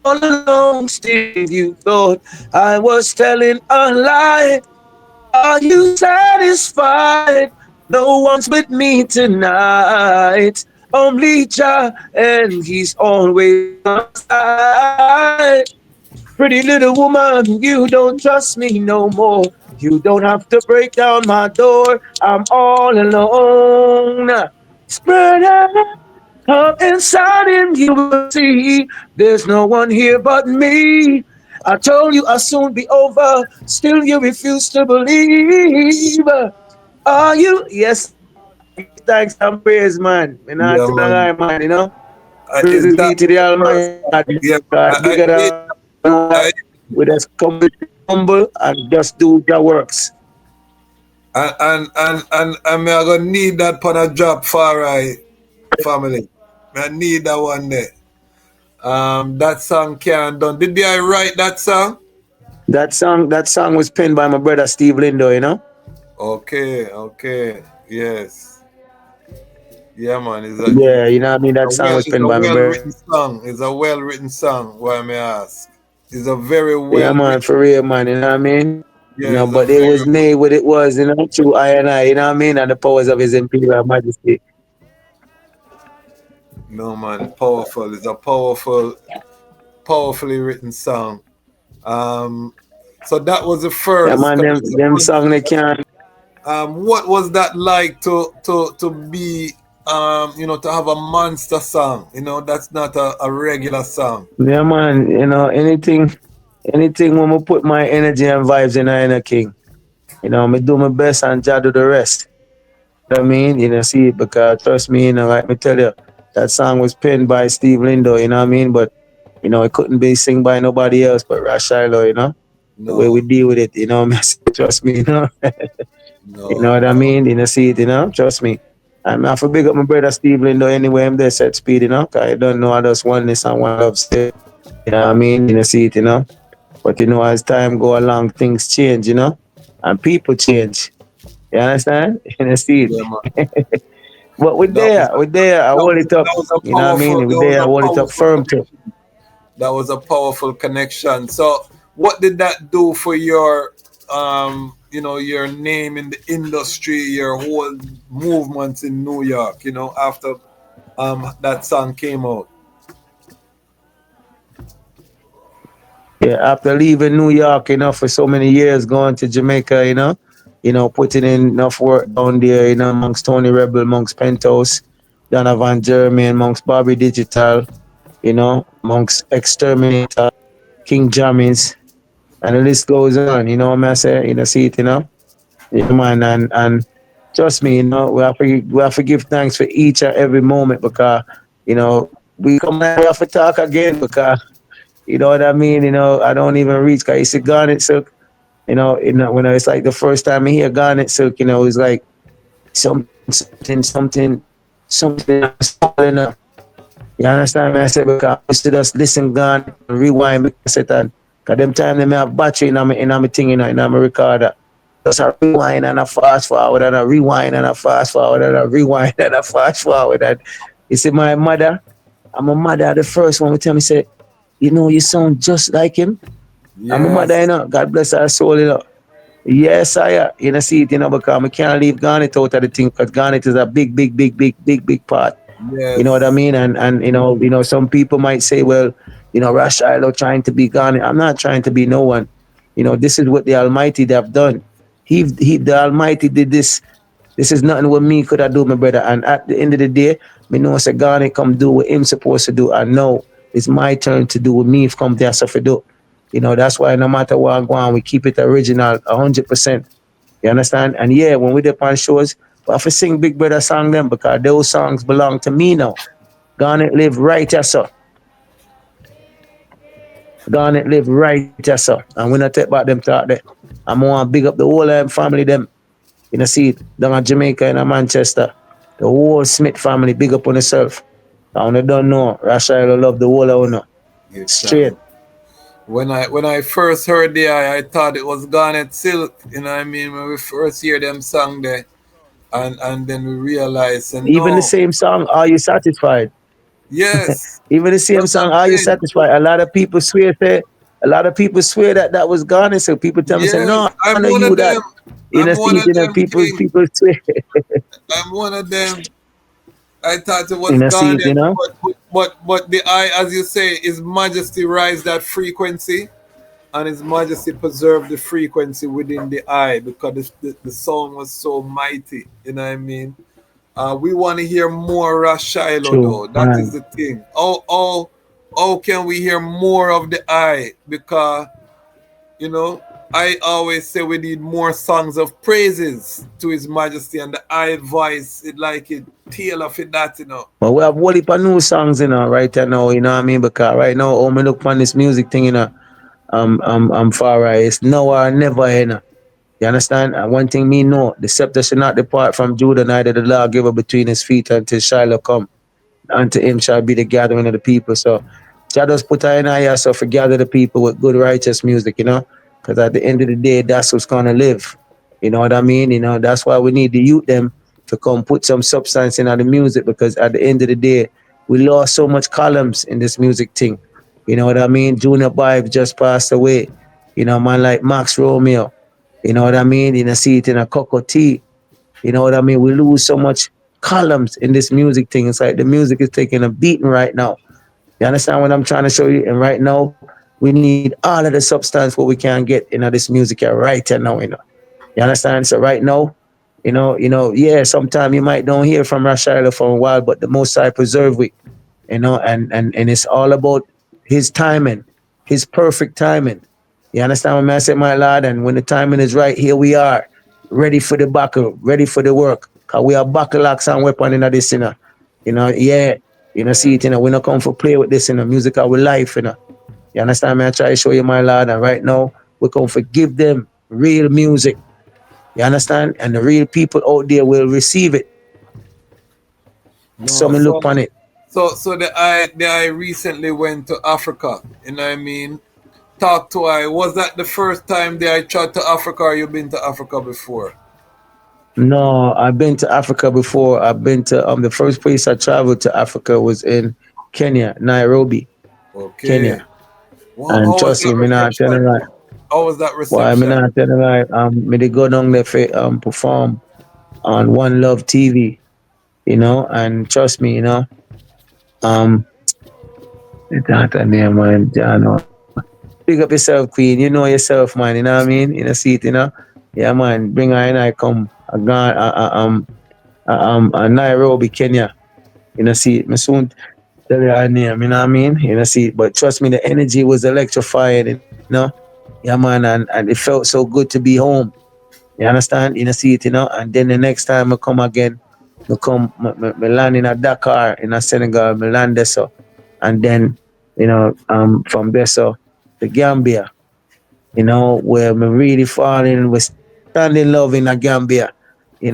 Speaker 1: All along, still you thought I was telling a lie. Are you satisfied? No one's with me tonight. Only Jah, and He's always on my side. Pretty little woman, you don't trust me no more. You don't have to break down my door. I'm all alone. Spread out up inside and you will see there's no one here but me. I told you I'll soon be over. Still you refuse to believe. Are you? Yes, I give thanks and praise, man. And I
Speaker 13: Yeah,
Speaker 1: tell
Speaker 13: man.
Speaker 1: I, man, you know.
Speaker 13: Is
Speaker 1: Praises
Speaker 13: that
Speaker 1: be to the
Speaker 13: the first?
Speaker 1: Almighty God.
Speaker 13: Yeah,
Speaker 1: God
Speaker 13: I,
Speaker 1: bigger
Speaker 13: I,
Speaker 1: than all
Speaker 13: I,
Speaker 1: that. We just come with humble and just do your works.
Speaker 13: and me I gonna need that pan a drop for I family. I need that one there. That song can't done. Did I write that song?
Speaker 1: That song was penned by my brother Steve Lindo, you know.
Speaker 13: Okay, okay, yes, yeah, man.
Speaker 1: Yeah, you know what I mean. That song was
Speaker 13: It's
Speaker 1: penned
Speaker 13: a
Speaker 1: by my
Speaker 13: well
Speaker 1: brother.
Speaker 13: written song. It's a well written song. Why may I ask? It's a very
Speaker 1: Yeah,
Speaker 13: well
Speaker 1: man,
Speaker 13: written.
Speaker 1: for real, man. You know what I mean. You
Speaker 13: Yeah,
Speaker 1: know,
Speaker 13: it's a
Speaker 1: but it was
Speaker 13: very
Speaker 1: made what it was, you know, through I and I. You know what I mean, and the powers of His Imperial Majesty.
Speaker 13: no man. Powerful. It's a powerfully written song. Um, so that was the
Speaker 1: Yeah,
Speaker 13: first.
Speaker 1: man.
Speaker 13: 'Cause
Speaker 1: Them
Speaker 13: that's the
Speaker 1: them
Speaker 13: first.
Speaker 1: song they can't.
Speaker 13: What was that like to be to have a monster song? That's not a regular song.
Speaker 1: Yeah, man. You know, anything when I put my energy and vibes in, I ain't a king. You know, me do my best and Jah do the rest. You know what I mean? You know, see, because trust me, you know, like me tell you, that song was penned by Steve Lindo, you know what I mean? But, you know, it couldn't be sung by nobody else but Ras Shiloh, you know? The way we
Speaker 13: No,
Speaker 1: deal with it, you know, trust me, you know? You know
Speaker 13: no,
Speaker 1: what I
Speaker 13: no.
Speaker 1: mean? You know, see it, you know? Trust me. I'm have to big up my brother Steve Lindo anyway, I'm there set speed, you know? Cause I don't know how just oneness and one love still. You know what I mean? You know, see it, you know? But you know, as time go along, things change, you know? And people change. You understand? You know, see
Speaker 13: Yeah, man.
Speaker 1: it. But we're
Speaker 13: That was
Speaker 1: there, we're there. I hold it up.
Speaker 13: that was a
Speaker 1: You know what I
Speaker 13: powerful
Speaker 1: mean? We're there, I hold it up firm too.
Speaker 13: that was a powerful connection. So what did that do for your name in the industry, your whole movement in New York, after that song came out?
Speaker 1: Yeah, after leaving New York, you know, for so many years, going to Jamaica, you know, putting in enough work down there, you know, amongst Tony Rebel, amongst Penthouse, Donovan Jeremy, amongst Bobby Digital, you know, amongst Exterminator, King Jammins, and the list goes on, you know what I'm saying? You know, see it, you know? Yeah, man, and trust me, you know, we have to give thanks for each and every moment because, you know, we come and we have to talk again because, you know what I mean? You know, I don't even reach because it's a Garnet Silk, when it's like the first time I hear Garnet Silk, you know, it's like something, you understand me? I said, because I used to just listen, Garnet, and rewind my cassette, and because them time they may have battery in my thing, in my recorder. Just a rewind and a fast forward and a rewind and a fast forward and a rewind and a fast forward. And you see, my mother, I'm a mother, the first one who tell me, say, you know, you sound just like him. I'm a mother, you
Speaker 13: Yes,
Speaker 1: know, God bless her soul, you know. Yes, you know, see it, you know, because I can't leave Garnet out of the thing because Garnet is a big, big, big, big, big, big part. You know what I
Speaker 13: yes,
Speaker 1: mean? And some people might say, well, you know, Ras Shiloh trying to be Garnet. I'm not trying to be no one. You know, this is what the Almighty have done. The Almighty did this. This is nothing what me could have do, my brother. And at the end of the day, me know say Garnet come do what him supposed to do. And now it's my turn to do what me come there to do. You know, that's why no matter what I go on, we keep it original 100%. You understand? And yeah, when we dip on shows, we have to sing Big Brother song them because those songs belong to me now. Garnet live right here, sir. Garnet live right here, sir. And we not take back them talk there. I'm going to big up the whole family them. You know, see it down in Jamaica and Manchester. The whole Smith family, big up on yourself. I don't know. Rashida love the whole of you.
Speaker 13: give
Speaker 1: Straight.
Speaker 13: thanks. When I first heard I thought it was Garnet Silk. You know what I mean? When we first hear them song there, and then we realized, and
Speaker 1: Even the
Speaker 13: no,
Speaker 1: same song, Are You Satisfied?
Speaker 13: yes,
Speaker 1: Even the same
Speaker 13: that's what
Speaker 1: song,
Speaker 13: I'm
Speaker 1: Are You
Speaker 13: saying.
Speaker 1: Satisfied? A lot of people swear that was Garnet. So people tell me, say, no,
Speaker 13: Yes,
Speaker 1: I
Speaker 13: I'm
Speaker 1: know
Speaker 13: one
Speaker 1: you
Speaker 13: of
Speaker 1: that.
Speaker 13: them. I'm one
Speaker 1: See,
Speaker 13: of them, King.
Speaker 1: people swear.
Speaker 13: I'm one of them. I thought it was
Speaker 1: See it,
Speaker 13: Garnet,
Speaker 1: you know?
Speaker 13: but the eye, as you say, is Majesty rise that frequency, and His Majesty preserved the frequency within the eye because the sound was so mighty. You know what I mean? We want to hear more Ras Shiloh
Speaker 1: True,
Speaker 13: though. That is
Speaker 1: man.
Speaker 13: the thing. How can we hear more of the eye? Because you know, I always say we need more songs of praises to His Majesty, and the eye voice, it like it tailor for that, you know.
Speaker 1: But we have whole heap of new songs, right now, you know what I mean? Because right now, when me look on this music thing, I'm far right. It's now or never, You understand? And one thing me know, the scepter should not depart from Judah, neither the lawgiver between his feet until Shiloh come. Unto him shall be the gathering of the people. So Jah just put her in our ear so for gather the people with good righteous music, Because at the end of the day, that's what's gonna live. You know what I mean? That's why we need the youth them to come put some substance in the music because at the end of the day, we lost so much columns in this music thing. You know what I mean? Junior Bive just passed away. Man like Max Romeo. You know what I mean? See it in a Cocoa Tea. You know what I mean? We lose so much columns in this music thing. It's like the music is taking a beating right now. You understand what I'm trying to show you? And right now, we need all of the substance what we can get in this music here right now. You understand? So right now, yeah, sometimes you might don't hear from Rashaila for a while, but the Most High preserve we, and it's all about his timing, his perfect timing. You understand what I say, my lord? And when the timing is right, here we are, ready for the battle, ready for the work. Cause we are battle axe and weapon in this, yeah. See it, we not come for play with this, music our life. You understand me? I try to show you, my lord, and right now, we come for give them real music. You understand? And the real people out there will receive it. So
Speaker 13: No,
Speaker 1: me look
Speaker 13: so
Speaker 1: on it.
Speaker 13: so the I recently went to Africa, you know what I mean? Talk to I. Was that the first time that I tried to Africa or you been to Africa before?
Speaker 1: No, I've been to Africa before. I've been to the first place I traveled to Africa was in Kenya, Nairobi,
Speaker 13: Okay.
Speaker 1: Kenya.
Speaker 13: Wow,
Speaker 1: And
Speaker 13: how was
Speaker 1: trust
Speaker 13: that
Speaker 1: you, me not telling
Speaker 13: reception?
Speaker 1: right.
Speaker 13: How was that
Speaker 1: Why me
Speaker 13: reception?
Speaker 1: not telling right? Me they go down there for perform on One Love TV, and trust me, um, it's not a name, man, Big up yourself, Queen. You know yourself, man. You know what I mean? See it. Yeah, man. Bring her in. I come. Nairobi, Kenya. See it. Me soon tell you her name. You know what I mean? See it. But trust me, the energy was electrifying. Yeah, man. And it felt so good to be home. You understand? See it. And then the next time I come again, me land in a Dakar in a Senegal. Me land there so, and then from there so to Gambia. Where me really falling, we stand in love in a Gambia.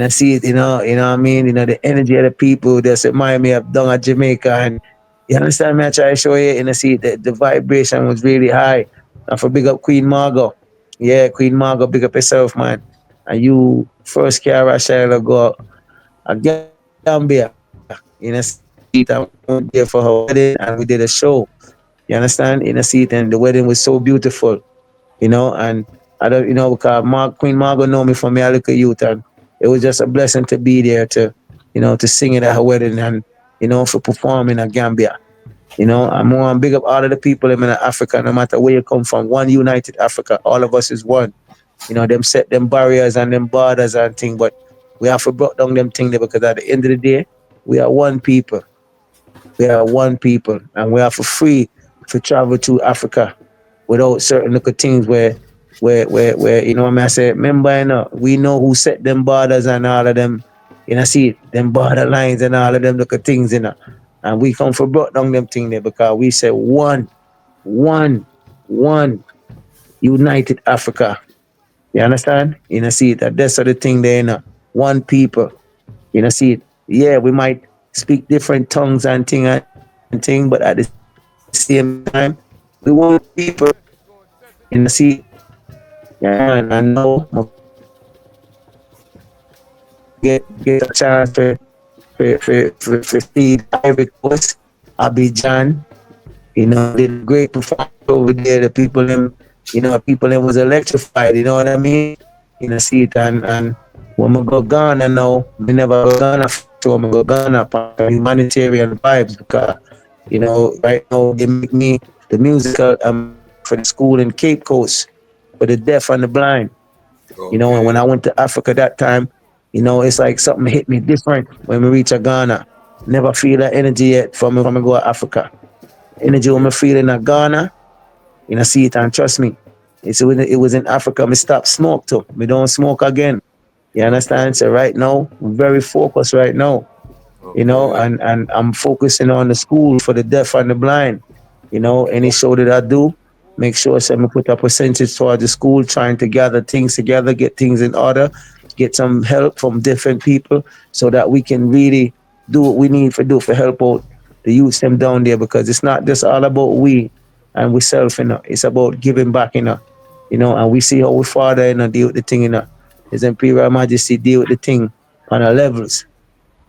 Speaker 1: See it, what I mean? The energy of the people just remind me of down at Jamaica. And you understand me? I try to show you, see the vibration was really high. And for big up Queen Margot. Yeah, Queen Margot, big up yourself, man. And you first care Rachel go a Gambia. See it, I went there for her wedding and we did a show. You understand? See it, and the wedding was so beautiful. And I don't, because Queen Margot know me from me a little youth, and it was just a blessing to be there to sing it at her wedding and, for performing in Gambia. I'm more big up all of the people in Africa, no matter where you come from, one united Africa, all of us is one. Them set them barriers and them borders and thing, but we have to break down them thing there because at the end of the day, we are one people. We are one people, and we are for free to travel to Africa without certain little things where what I say, remember, we know who set them borders and all of them, see it, them border lines and all of them little things. And we come for brought down them thing there because we say one united Africa. You understand? See it, that's the thing there, one people. See it. Yeah, we might speak different tongues and thing, but at the same time, we want people. See it. Yeah, man. And now my first time get a chance for see the Ivory Coast, Abidjan. Did a great performance over there. The people them was electrified. You know what I mean? See it, and when we go Ghana now, we never go Ghana for sure. We go Ghana for humanitarian vibes because right now they make me the musical for the school in Cape Coast for the deaf and the blind. You know, and when
Speaker 13: Okay.
Speaker 1: I went to Africa that time, you know, it's like something hit me different when we reach a Ghana. Never feel that energy yet from me go to Africa. Energy when me feel in a Ghana, you know, see it and trust me. It was in Africa, me stop smoke too. Me don't smoke again. You understand? So right now, I'm very focused right now, you know,
Speaker 13: Okay.
Speaker 1: and I'm focusing on the school for the deaf and the blind. You know, any show that I do, make sure I put a percentage towards the school, trying to gather things together, get things in order, get some help from different people so that we can really do what we need to do for help out the youths them down there, because it's not just all about we and we self, you know, it's about giving back, you know, and we see how we father, deal with the thing, His Imperial Majesty deal with the thing on a levels.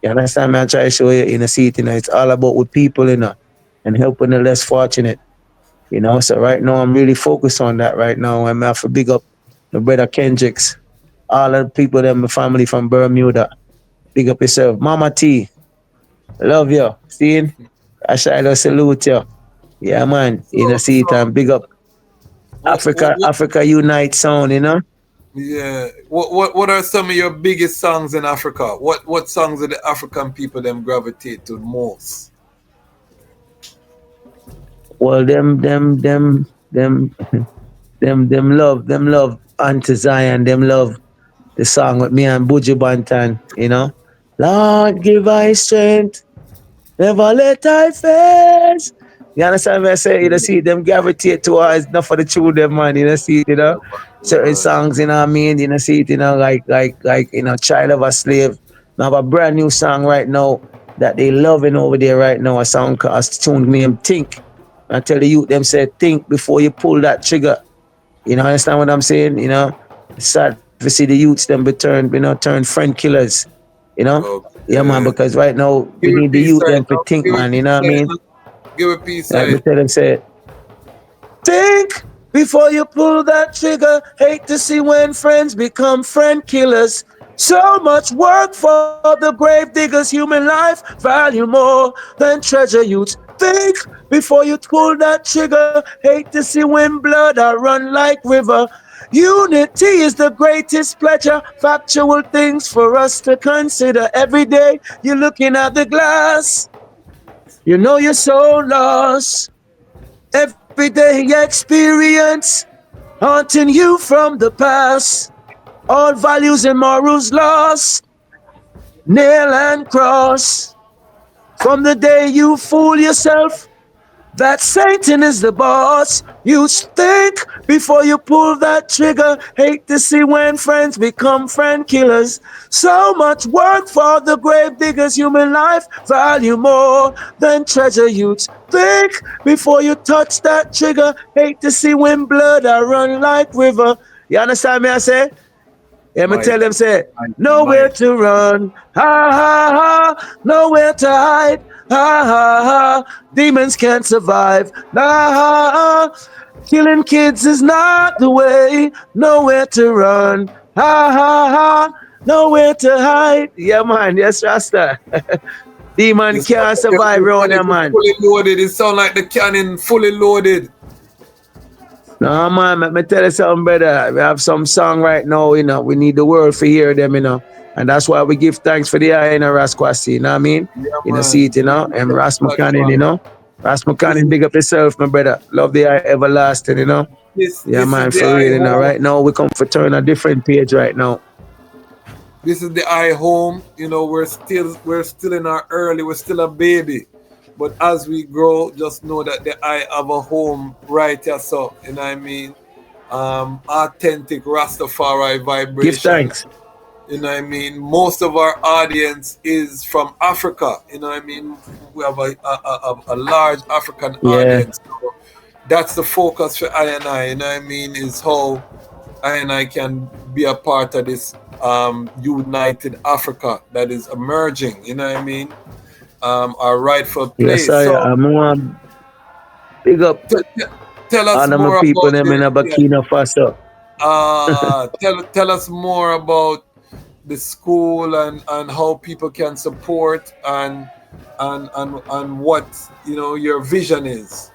Speaker 1: You understand me? I try to show you, see it, it's all about with people, and helping the less fortunate, So right now, I'm really focused on that right now. I'm have to big up my brother Kendricks, all of the people that my family from Bermuda. Big up yourself. Mama T, love you. Seeing? I shall salute you. Yeah, man. See it,
Speaker 13: So
Speaker 1: and big up Africa Unite sound.
Speaker 13: yeah. What are some of your biggest songs in Africa? What songs do the African people them gravitate to most?
Speaker 1: Well, them love Auntie Zion, them love the song with me and Buju Banton. Lord, give I strength, never let I face. You understand what I say? See, them gravitate towards not for the children, man. See, certain songs, what I mean? See it, like, Child of a Slave. I have a brand new song right now that they loving over there right now. A song called tune named Think. I tell the youth, them say, think before you pull that trigger. Understand what I'm saying? It's sad to see the youths them be turn friend killers. Yeah, man,
Speaker 13: Okay.
Speaker 1: because right now we
Speaker 13: Give a
Speaker 1: need the
Speaker 13: peace
Speaker 1: youth
Speaker 13: sign
Speaker 1: them to
Speaker 13: now.
Speaker 1: think,
Speaker 13: Give a
Speaker 1: man. You
Speaker 13: peace
Speaker 1: know what I
Speaker 13: sign
Speaker 1: mean?
Speaker 13: now. Give a peace
Speaker 1: Like me
Speaker 13: sign.
Speaker 1: tell them, say, think before you pull that trigger. Hate to see when friends become friend killers. So much work for the grave diggers. Human life value more than treasure. Youth, think before you pull that trigger. Hate to see when blood I run like river. Unity is the greatest pleasure. Factual things for us to consider. Every day you're looking at the glass. You know you're so lost. Everyday experience haunting you from the past. All values and morals lost. Nail and cross. From the day you fool yourself that Satan is the boss. You think before you pull that trigger. Hate to see when friends become friend killers. So much work for the grave diggers. Human life value more than treasure. Youths, think before you touch that trigger. Hate to see when blood I run like river. You understand me? I say. Yeah, me tell them, say, nowhere to run, ha ha ha, nowhere to hide, ha ha ha, demons can't survive, ha ha ha, killing kids is not the way, nowhere to run, ha ha ha, nowhere to hide. Yeah, man, yes, Rasta. Demon
Speaker 13: It's
Speaker 1: can't survive around there, man.
Speaker 13: fully loaded. It sound like the cannon fully loaded.
Speaker 1: No, man, let me tell you something, brother. We have some song right now, we need the world to hear them, and that's why we give thanks for the eye, Ras Kwasi, you know what I mean?
Speaker 13: Yeah,
Speaker 1: See it,
Speaker 13: man.
Speaker 1: and Ras McCannon, Ras
Speaker 13: This
Speaker 1: McCannon, big up yourself, my brother. Love the eye everlasting, Yeah,
Speaker 13: this is
Speaker 1: man,
Speaker 13: the
Speaker 1: for real,
Speaker 13: I home.
Speaker 1: Right now, we come for turn a different page right now.
Speaker 13: This is the I home. We're still in our early. We're still a baby, but as we grow, just know that the I have a home right here. So you know what I mean. Authentic Rastafari
Speaker 1: Give
Speaker 13: vibration.
Speaker 1: thanks.
Speaker 13: You know what I mean? Most of our audience is from Africa. You know what I mean? We have a large African
Speaker 1: Yeah,
Speaker 13: audience. So that's the focus for I and I. You know what I mean? Is how I and I can be a part of this united Africa that is emerging. You know what I mean? Our rightful
Speaker 1: yes,
Speaker 13: place. So
Speaker 1: I'm one big up
Speaker 13: tell us
Speaker 1: all of my
Speaker 13: more
Speaker 1: people,
Speaker 13: about
Speaker 1: them in
Speaker 13: your
Speaker 1: a Burkina Faso.
Speaker 13: tell us more about the school and how people can support and what your vision is.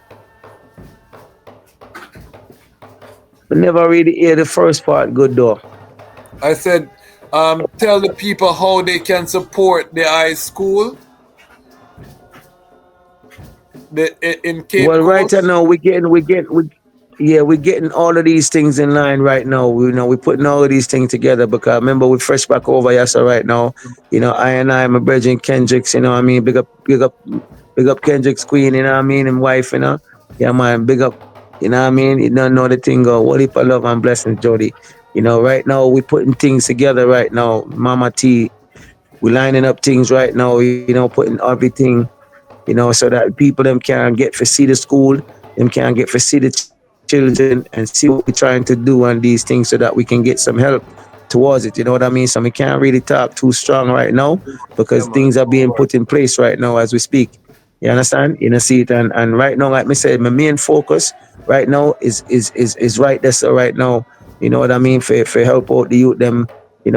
Speaker 1: We never really hear the first part good though.
Speaker 13: I said, tell the people how they can support the high school in Cape
Speaker 1: Well, right
Speaker 13: Coast.
Speaker 1: now we're getting all of these things in line right now. We're putting all of these things together because remember we fresh back over here, so right now, I and I, my brethren Kendricks, I mean, big up Kendrick's queen, I mean, and wife, yeah, man, big up, I mean, you don't know the thing go, what if I love and blessings, Jody, right now we're putting things together right now, Mama T, we're lining up things right now, putting everything so that people them can get to see the school, them can get to see the children and see what we're trying to do on these things so that we can get some help towards it. You know what I mean? So we can't really talk too strong right now because
Speaker 13: Yeah,
Speaker 1: things are
Speaker 13: man.
Speaker 1: being put in place right now as we speak. You understand? See it, and right now, like me said, my main focus right now is right there. So right now, you know what I mean? For help out the youth them,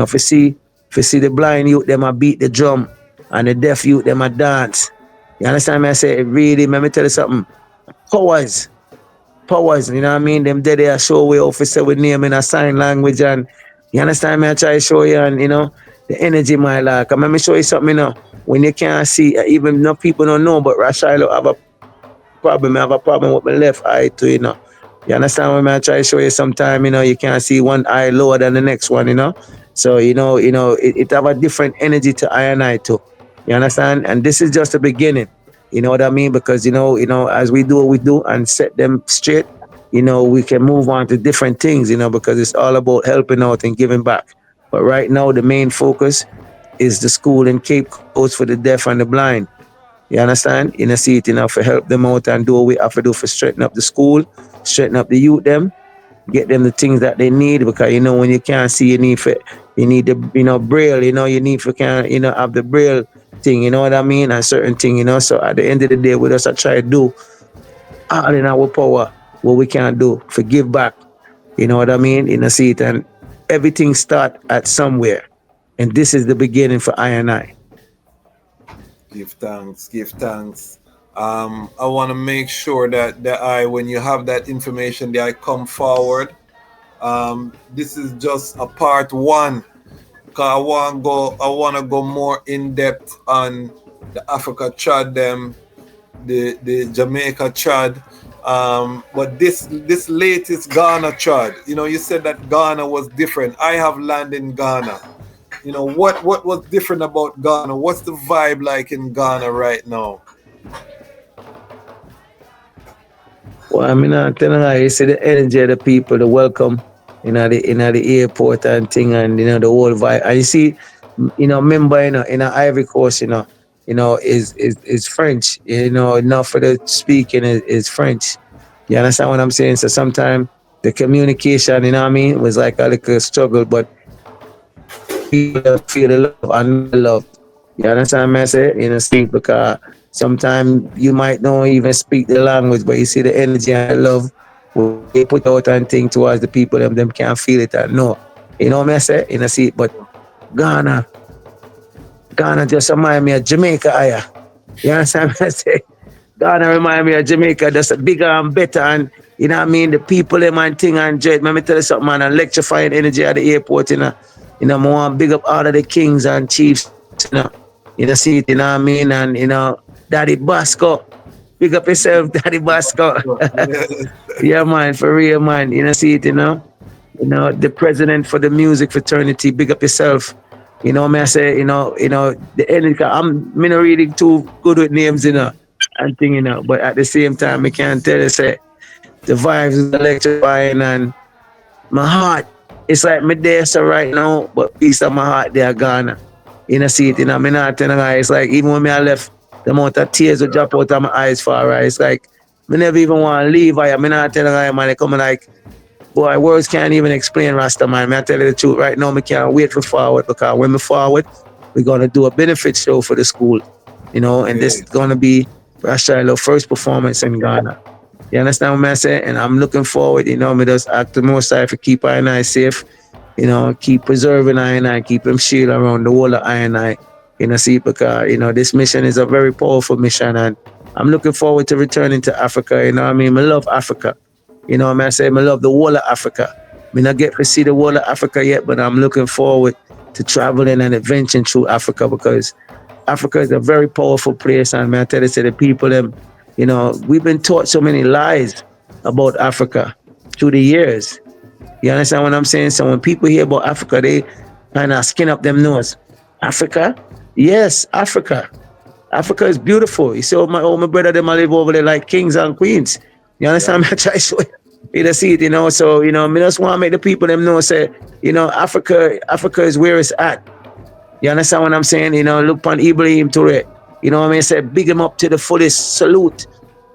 Speaker 1: for see the blind youth them a beat the drum and the deaf youth them a dance. You understand me? I say, really, let me tell you something. Powers, powers, you know what I mean? Them dead there show we officer with name in a sign language and you understand me? I try to show you and the energy my like. And let me show you something, when you can't see, even no people don't know, but Ras Shiloh have a problem. I have a problem with my left eye too. You understand what I try to show you sometime, you can't see one eye lower than the next one. So, it have a different energy to I and I too. You understand? And this is just the beginning. You know what I mean? Because as we do what we do and set them straight, we can move on to different things, because it's all about helping out and giving back. But right now the main focus is the school in Cape Coast for the deaf and the blind. You understand? See it, for help them out and do what we have to do for straighten up the school, straighten up the youth them, get them the things that they need because when you can't see you need the braille, you need for can have the braille thing, you know what I mean, and certain thing, so at the end of the day we just try to do all in our power what we can do for give back, you know what I mean, see it, and everything start at somewhere, and this is the beginning for I and I.
Speaker 13: Give thanks, give thanks. I want to make sure that when you have that information, that I come forward. This is just a part one. Cause I want to go more in depth on the Africa trad them, the Jamaica trad. But this latest Ghana trad, you said that Ghana was different. I have land in Ghana. What was different about Ghana? What's the vibe like in Ghana right now?
Speaker 1: Well, I mean, I'm telling you, you see the energy of the people, the welcome, the airport and thing, and the whole vibe. And you see, member, in a Ivory Coast, is French. Enough for the speaking is French. You understand what I'm saying? So sometimes the communication, what I mean, was like a little struggle, but people that feel the love and know the love. You understand what I say? See, because sometimes you might not even speak the language, but you see the energy and the love when they put out and think towards the people, them can't feel it and know. You know what I say? See, but Ghana, Ghana just remind me of Jamaica higher. You understand what I say? Ghana remind me of Jamaica, just bigger and better, and what I mean, the people them and thing and dread. Let me tell you something, man, electrifying energy at the airport, I want big up all of the kings and chiefs, see it, what I mean, and Daddy Basco. Big up yourself, Daddy Basco. Yeah, man, for real, man. See it, the president for the music fraternity, big up yourself. Me I say, the energy, me not really too good with names, and thing, but at the same time, I can't tell you, say, the vibes is electrifying and my heart, it's like me there so right now, but piece of my heart there Ghana. See it, me not telling you, it's like even when I left, the amount of tears would drop out of my eyes for her. It's like me never even want to leave. Me not telling you, man, they coming like, boy, words can't even explain Rasta, man. I tell you the truth, right now, me can't wait for forward because when we forward, we're gonna do a benefit show for the school, and this is gonna be Ras Shiloh first performance in Ghana. You understand what I say? And I'm looking forward, me just act the most side for keep I and I safe, keep preserving I and I, keep him shield around the whole of I and I, see, because, this mission is a very powerful mission and I'm looking forward to returning to Africa, I mean, I love Africa. You know, I say I love the whole of Africa. Me not get to see the whole of Africa yet, but I'm looking forward to traveling and adventuring through Africa because Africa is a very powerful place. And I tell you, say the people, them, you know, we've been taught so many lies about Africa through the years. You understand what I'm saying? So when people hear about Africa, they kind of skin up them nose. Africa? Yes, Africa. Africa is beautiful. You see all my brother, them I live over there like kings and queens. You understand? I try to show you to see it, you know. So, you know, I just want to make the people them know, say, you know, Africa is where it's at. You understand what I'm saying? You know, look upon Ibrahim Toure. You know what I mean? Say, big him up to the fullest salute.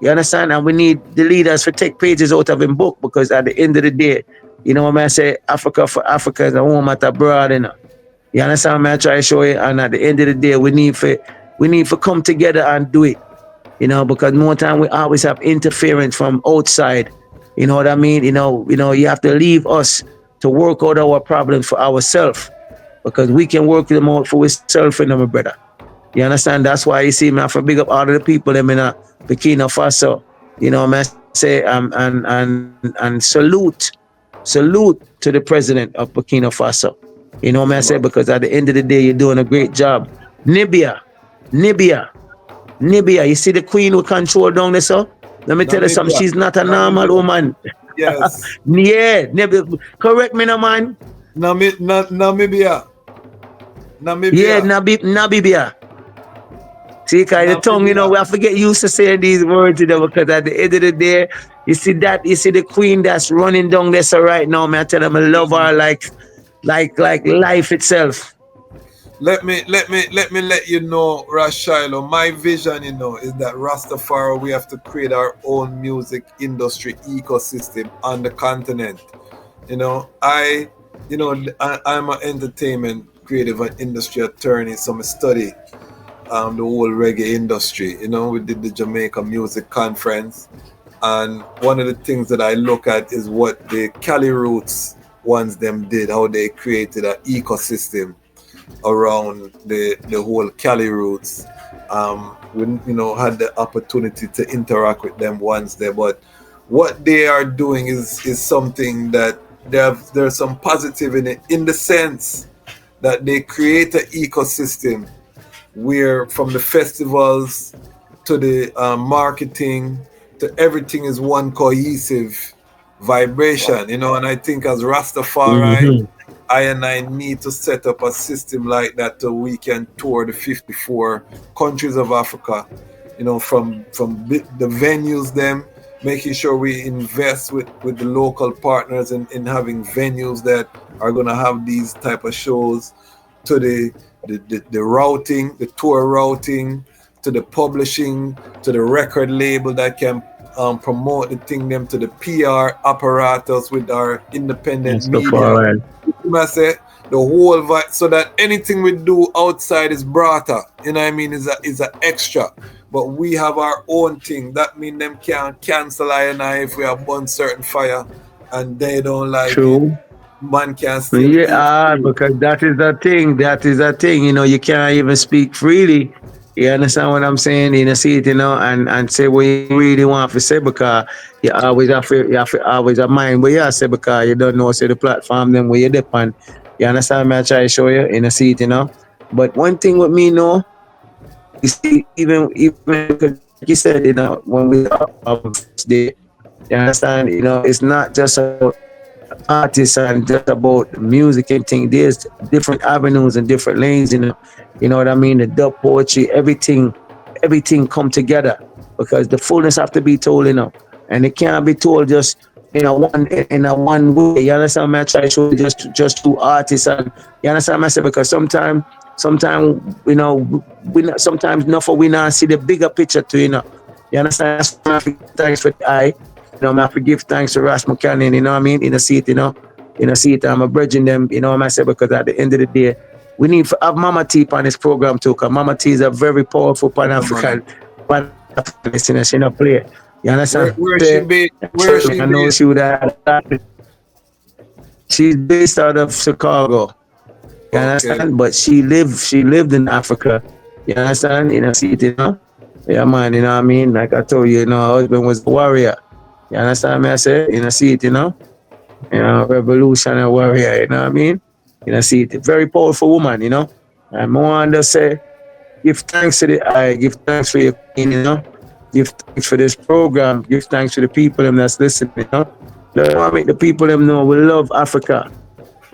Speaker 1: You understand? And we need the leaders to take pages out of him book because at the end of the day, you know what I say? Africa for Africa is a home at abroad, you know. You understand what I try to show you? And at the end of the day, we need to come together and do it. You know, because more time we always have interference from outside. You know what I mean? You know, you have to leave us to work out our problems for ourselves. Because we can work them out for ourselves, you know, my brother. You understand? That's why you see me, I have to big up all of the people them in Burkina Faso. You know, I say and salute to the president of Burkina Faso. You know what I say? Because at the end of the day, you're doing a great job. Nibia. You see the queen who control down there, so? Let me tell you something. She's not a normal woman.
Speaker 13: Yes.
Speaker 1: Yeah, Nibia. Correct me, no man.
Speaker 13: Namibia.
Speaker 1: Yeah, Namibia. See, because the tongue, you know, we have to get used to saying these words, you know, because at the end of the day, you see the queen that's running down there, so right now, man, I tell them I love her like life itself.
Speaker 13: Let me let you know, Ras Shiloh, my vision, you know, is that Rastafari, we have to create our own music industry ecosystem on the continent. You know, I'm an entertainment creative and industry attorney, so I study the whole reggae industry. You know, we did the Jamaican Music Conference, and one of the things that I look at is what the Cali Roots ones them did, how they created an ecosystem around the whole Cali Roots. We had the opportunity to interact with them once there, but what they are doing is something that there's some positive in it, in the sense that they create an ecosystem where from the festivals to the marketing to everything is one cohesive vibration, you know. And I think as Rastafari, I need to set up a system like that so we can tour the 54 countries of Africa, you know, from the venues them, making sure we invest with the local partners in having venues that are going to have these type of shows, to the routing, the tour routing, to the publishing, to the record label that can promote the thing, them to the PR apparatus with our independent media. I say the whole vibe, so that anything we do outside is brata, you know what I mean, is a extra. But we have our own thing. That means them can't cancel I and I if we have one certain fire and they don't like it. Man can still
Speaker 1: because that is the thing. You know, you can't even speak freely. You understand what I'm saying? You know, see it, you know, and say what you really want to say, because you always have to always have mind what you say, because you don't know, say, the platform them where you depend. You understand me? I try to show you, you know, see it, you know. But one thing with me, no, you see, even because like you said, you know, when we are first day, you understand, you know, it's not just about artists and just about the music and thing. There's different avenues and different lanes, you know what I mean? The dub poetry, everything come together, because the fullness have to be told, you know, and it can't be told just in a one way. You understand me? I try to show you just two artists, and you understand me? I say, because sometimes you know, sometimes enough we not see the bigger picture too, you know. You understand? That's why I give thanks for the eye. You know, I have to give thanks to Ras McCann, you know what I mean? In the seat, you know, I'm a bridging them, you know what I say, because at the end of the day, we need to have Mama T on this program too, because Mama T is a very powerful Pan-African listener, she not play. You understand?
Speaker 13: Where she be? Where she
Speaker 1: I know
Speaker 13: be?
Speaker 1: she would have. She's based out of Chicago. You understand? But she lived in Africa. You understand? You know, see it, you know? Yeah, man, you know what I mean? Like I told you, you know, her husband was a warrior. You understand me? I say, you know, see it, revolutionary warrior, you know what I mean? You know, see it, very powerful woman, And I want to say, give thanks to the eye, give thanks for your queen. Give thanks for this program, give thanks to the people them that's listening. Let me make the people them know we love Africa.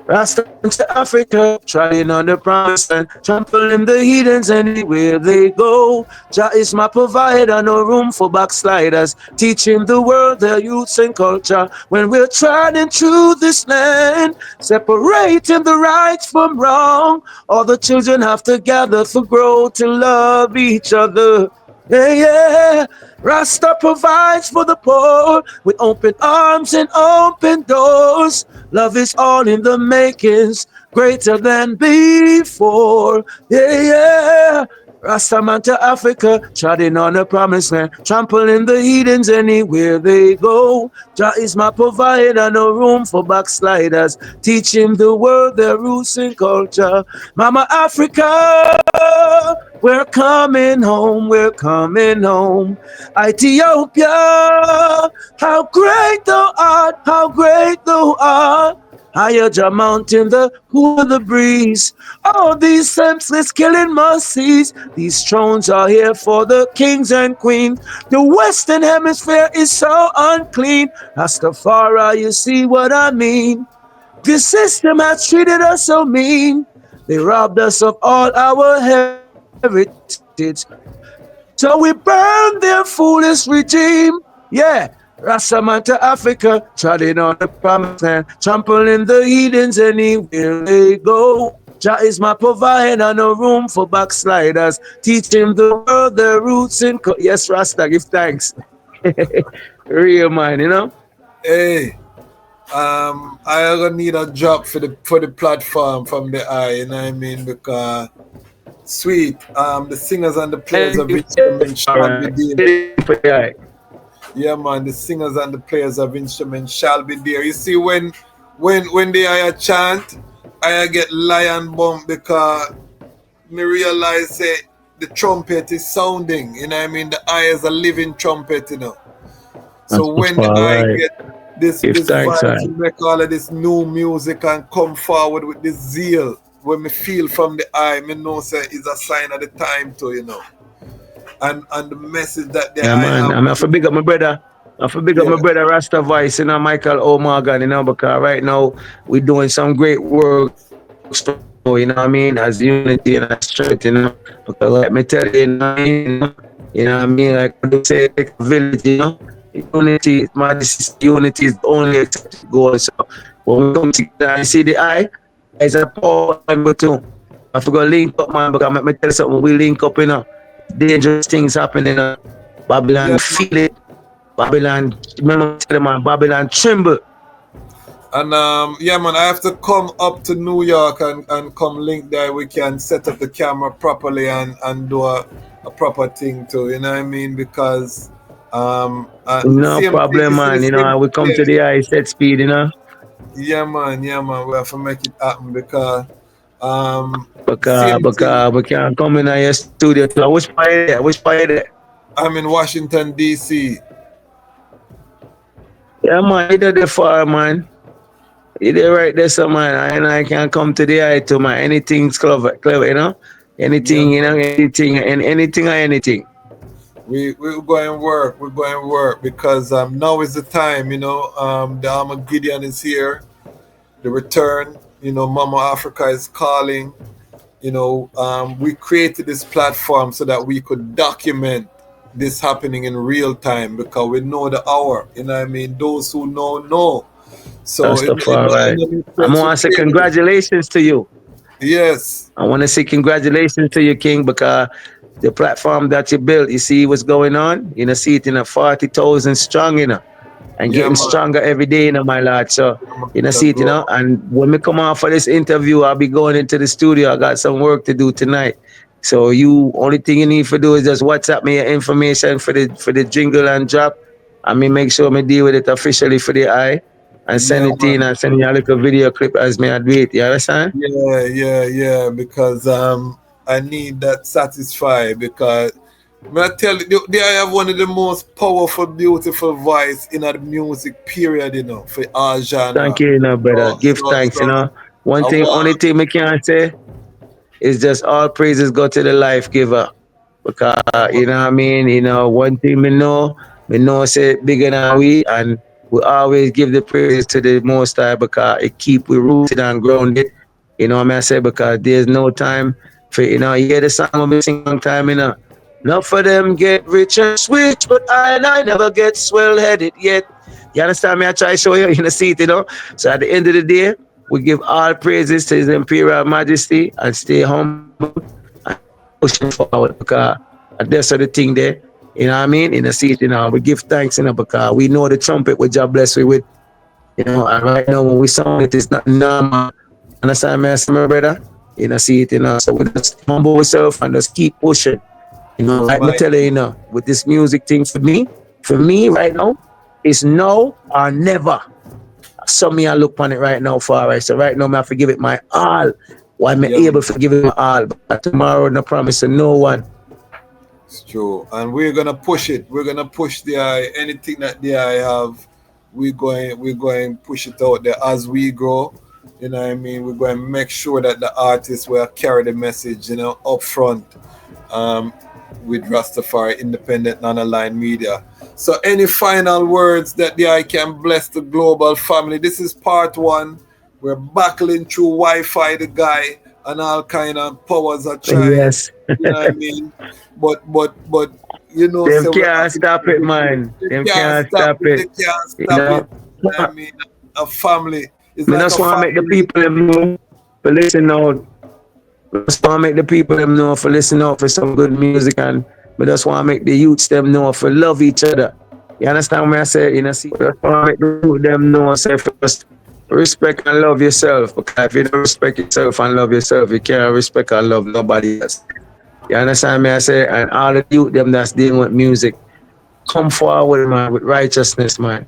Speaker 1: Rasta to Africa, trying on the promised land, trampling the heathens anywhere they go. Jah is my provider, no room for backsliders, teaching the world their roots and culture. When we're treading through this land, separating the right from wrong, all the children have to gather for growth and love each other. Yeah, yeah. Rasta provides for the poor with open arms and open doors. Love is all in the makings, greater than before. Yeah, yeah. Rastaman to Africa, treading on the promised land, trampling the heathens anywhere they go. Jah is my provider, no room for backsliders, teaching the world their roots and culture. Mama Africa, we're coming home, we're coming home. Ethiopia, how great thou art, how great thou art. Higher Jah mountain, the cool of the breeze. All these senseless killing must cease. These thrones are here for the kings and queens. The Western Hemisphere is so unclean. Rastafari, you see what I mean? This system has treated us so mean. They robbed us of all our heritage. So we burn their foolish regime. Yeah. Rastaman to Africa, treading on the promised land, trampling the heathens anywhere they go. Jah is my provider, no room for backsliders, teaching the world their roots in. Yes, Rasta, give thanks. Real man.
Speaker 13: Hey, I gonna need a drop for the platform from the eye, you know what I mean? Because sweet, the singers and the players of instruments shall be there. Yeah, man, the singers and the players of instruments shall be there. You see, when they are chant, I get lion bump because me realize say the trumpet is sounding. You know what I mean? The eye is a living trumpet, So when the eye get this vibe to make all of this new music and come forward with this zeal, when me feel from the eye, me know say it's a sign of the time too, And the message that the eye have.
Speaker 1: I'm for big up my brother. I'm for big up my brother Rastafari, Michael O'Morgan, because right now we're doing some great work, you know what I mean, as unity and as strength, Because let me tell you, like they say, take a village, Unity, unity is the only accepted goal. So when we come together and see the eye, it's a power number two. I forgot link up, man, because let me tell you something, we link up, dangerous things happening. Babylon feel it. Babylon, remember tell man, Babylon tremble.
Speaker 13: And yeah, man, I have to come up to New York and come link there. We can set up the camera properly and do a proper thing too. You know what I mean? Because
Speaker 1: no problem, man. We come to the high set speed,
Speaker 13: Yeah, man. We have to make it happen because
Speaker 1: because we can't come in your studio. So which part there?
Speaker 13: I'm in Washington DC.
Speaker 1: Yeah, man, you did the far, man. You did right there, so man. I can come to the eye too, man. Anything's clever, Anything, anything or anything.
Speaker 13: We're going to work. We're going to work because now is the time, the Armageddon is here. The return, Mama Africa is calling. We created this platform so that we could document this happening in real time because we know the hour. You know what I mean? Those who know. So
Speaker 1: right. I want to say congratulations to you.
Speaker 13: Yes.
Speaker 1: I want to say congratulations to you, King, because the platform that you built, you see what's going on? See it in a 40,000 strong, and getting stronger every day, my lord. So, see it, and when we come off of this interview, I'll be going into the studio. I got some work to do tonight. So only thing you need to do is just WhatsApp me your information for the jingle and drop. I mean, make sure me deal with it officially for the eye. And send it in and send you a little video clip as me I do it. You understand?
Speaker 13: Yeah. Because I need that satisfied because I tell you, they have one of the most powerful, beautiful voice in the music period, you know, for all genre.
Speaker 1: Thank you, brother. Give thanks, One
Speaker 13: I
Speaker 1: thing, only
Speaker 13: want,
Speaker 1: thing we can say is just all praises go to the life giver. Because, you know what I mean? One thing we know say bigger than we, and we always give the praises to the Most High because it keep we rooted and grounded. You know what I say? Because there's no time for, you hear the song we sing long time, Not for them get rich and sweet, but I never get swell-headed yet. You understand me? I try to show you, see it, So at the end of the day, we give all praises to His Imperial Majesty and stay humble and pushing forward because that's the thing there. You know what I mean? In the seat, we give thanks, because we know the trumpet which God bless we with, and right now when we sound it is not normal. Understand me, my brother? See it, so we just humble ourselves and just keep pushing. Like me tell you, with this music thing for me right now, it's now or never. So me I look on it right now for alright. So right now I have to give it my all. Why am I able to give it my all? But tomorrow no promise to no one.
Speaker 13: it's true. And we're gonna push it. We're gonna push the eye. Anything that the eye have, we're going push it out there as we grow. You know what I mean? We're going to make sure that the artists will carry the message, up front. With Rastafari Independent Non-Aligned Media. So any final words that I can bless the global family? This is part 1. We're battling through Wi-Fi, the guy, and all kind of powers are trying.
Speaker 1: Yes.
Speaker 13: You know what I mean? But
Speaker 1: them
Speaker 13: so
Speaker 1: can't stop it, man. Them can't stop it.
Speaker 13: They can't stop it. You know what I mean? A family is
Speaker 1: I
Speaker 13: like
Speaker 1: just
Speaker 13: a
Speaker 1: want to
Speaker 13: family.
Speaker 1: make the people know for listen out. I just want to make the people know for listen out for some good music, and I just want to make the youths them know for love each other. You understand what I say? See, I just want to make the youth them know say first respect and love yourself. Because if you don't respect yourself and love yourself, you can't respect and love nobody else. You understand me? I say, and all the youth them that's dealing with music, come forward, man, with righteousness, man.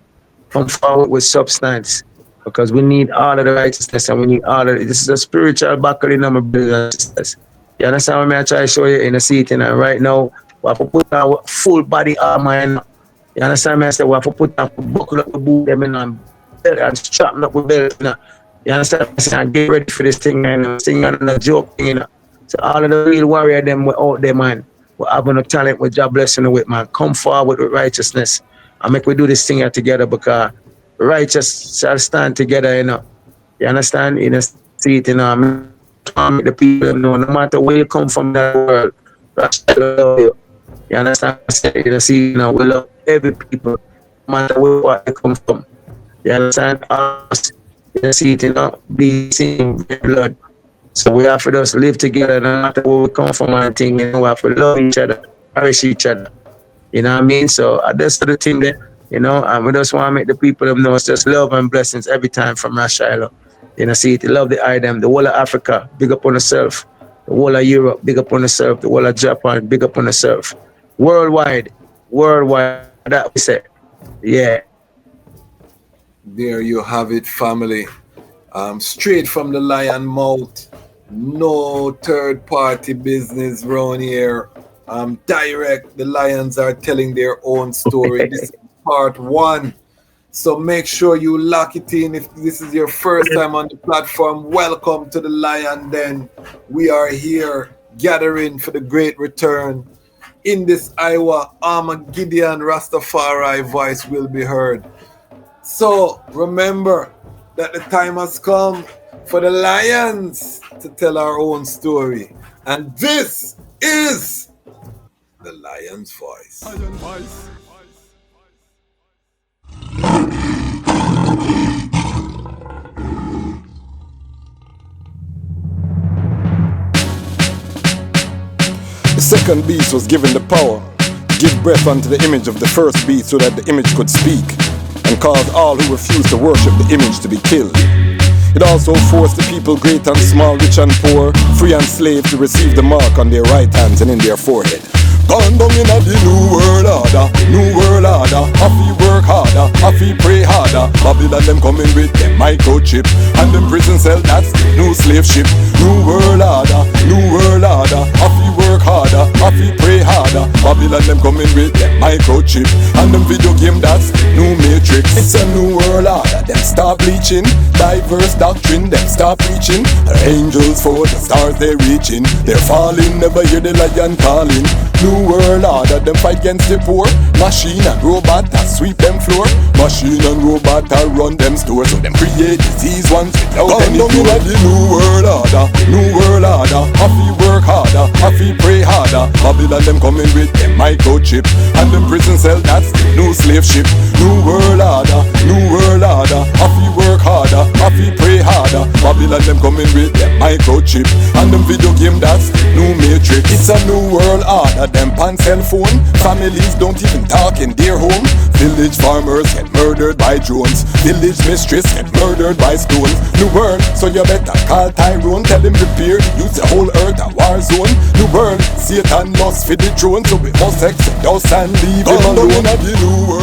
Speaker 1: Come forward with substance. Because we need all of the righteousness and we need all of it. This is a spiritual battle in my brothers and sisters. You understand what I try to show you in the seat? And right now, we have to put our full body armor. You understand me? I say we have to put our buckle up the boot them in and belt and strap up with belt. You understand? I say, get ready for this thing, man. Sing on a joke thing, So all of the real warrior them were out there, man. We're having a talent with job blessing with, man. Come forward with righteousness and make we do this thing here together because righteous shall stand together, You understand? See it, make the people know no matter where you come from in that world, Ras Shiloh love you. You understand? See, we love every people, no matter where they come from. You understand? Us, see it, be seen blood. So we have to just live together no matter where we come from and thing, we have to love each other, cherish each other. You know what I mean? So that's the thing there. And we just want to make the people them know it's just love and blessings every time from Ras Shiloh. See it, love the item, the whole of Africa, big up on yourself. The whole of Europe, big up on yourself. The whole of Japan, big up on yourself. Worldwide, that we say. Yeah.
Speaker 13: There you have it, family. Straight from the lion mouth. No third party business around here. Direct, the lions are telling their own story. This is part 1. So make sure you lock it in. If this is your first time on the platform, welcome to the Lion Den. We are here gathering for the great return. In this Iowa, Armageddon Rastafari voice will be heard. So remember that the time has come for the lions to tell our own story. And this is the Lion's Voice.
Speaker 3: Lion voice. The second beast was given the power to give breath unto the image of the first beast so that the image could speak and caused all who refused to worship the image to be killed. It also forced the people, great and small, rich and poor, free and slave, to receive the mark on their right hands and in their forehead. Gone down in the new world order, new world order. Have to work harder, have to pray harder. harder. Babylon them coming with them microchip, and them prison cell that's the new slave ship. New world order, new world order. Happy work harder, happy pray harder. Babylon them coming with them microchip, and them video game that's the new matrix. It's a new world order. Them start bleaching, diverse doctrine. Them start preaching. The angels for the stars they reaching. They're falling, never hear the lion calling. New world order. Them fight against the poor. Machine and robot that sweep them floor. Machine and robot that run them stores. So them create disease ones without any cure. The new world order, new world order. Happy work harder, happy pray harder. Babylon them coming with them microchip, and them prison cell that's the new slave ship. New world order, new world order. Happy work harder, happy pray harder. Babylon them coming with them microchip, and them video game that's the new matrix. It's a new world order. Them pan cell phone. Families don't even talk in their home. Village farmers get murdered by drones. Village mistress get murdered by stones. New world, so you better call Tyrone. Tell him prepare to use the whole earth a war zone. New world, Satan must fit the throne, so we must exit us and leave him alone. The new world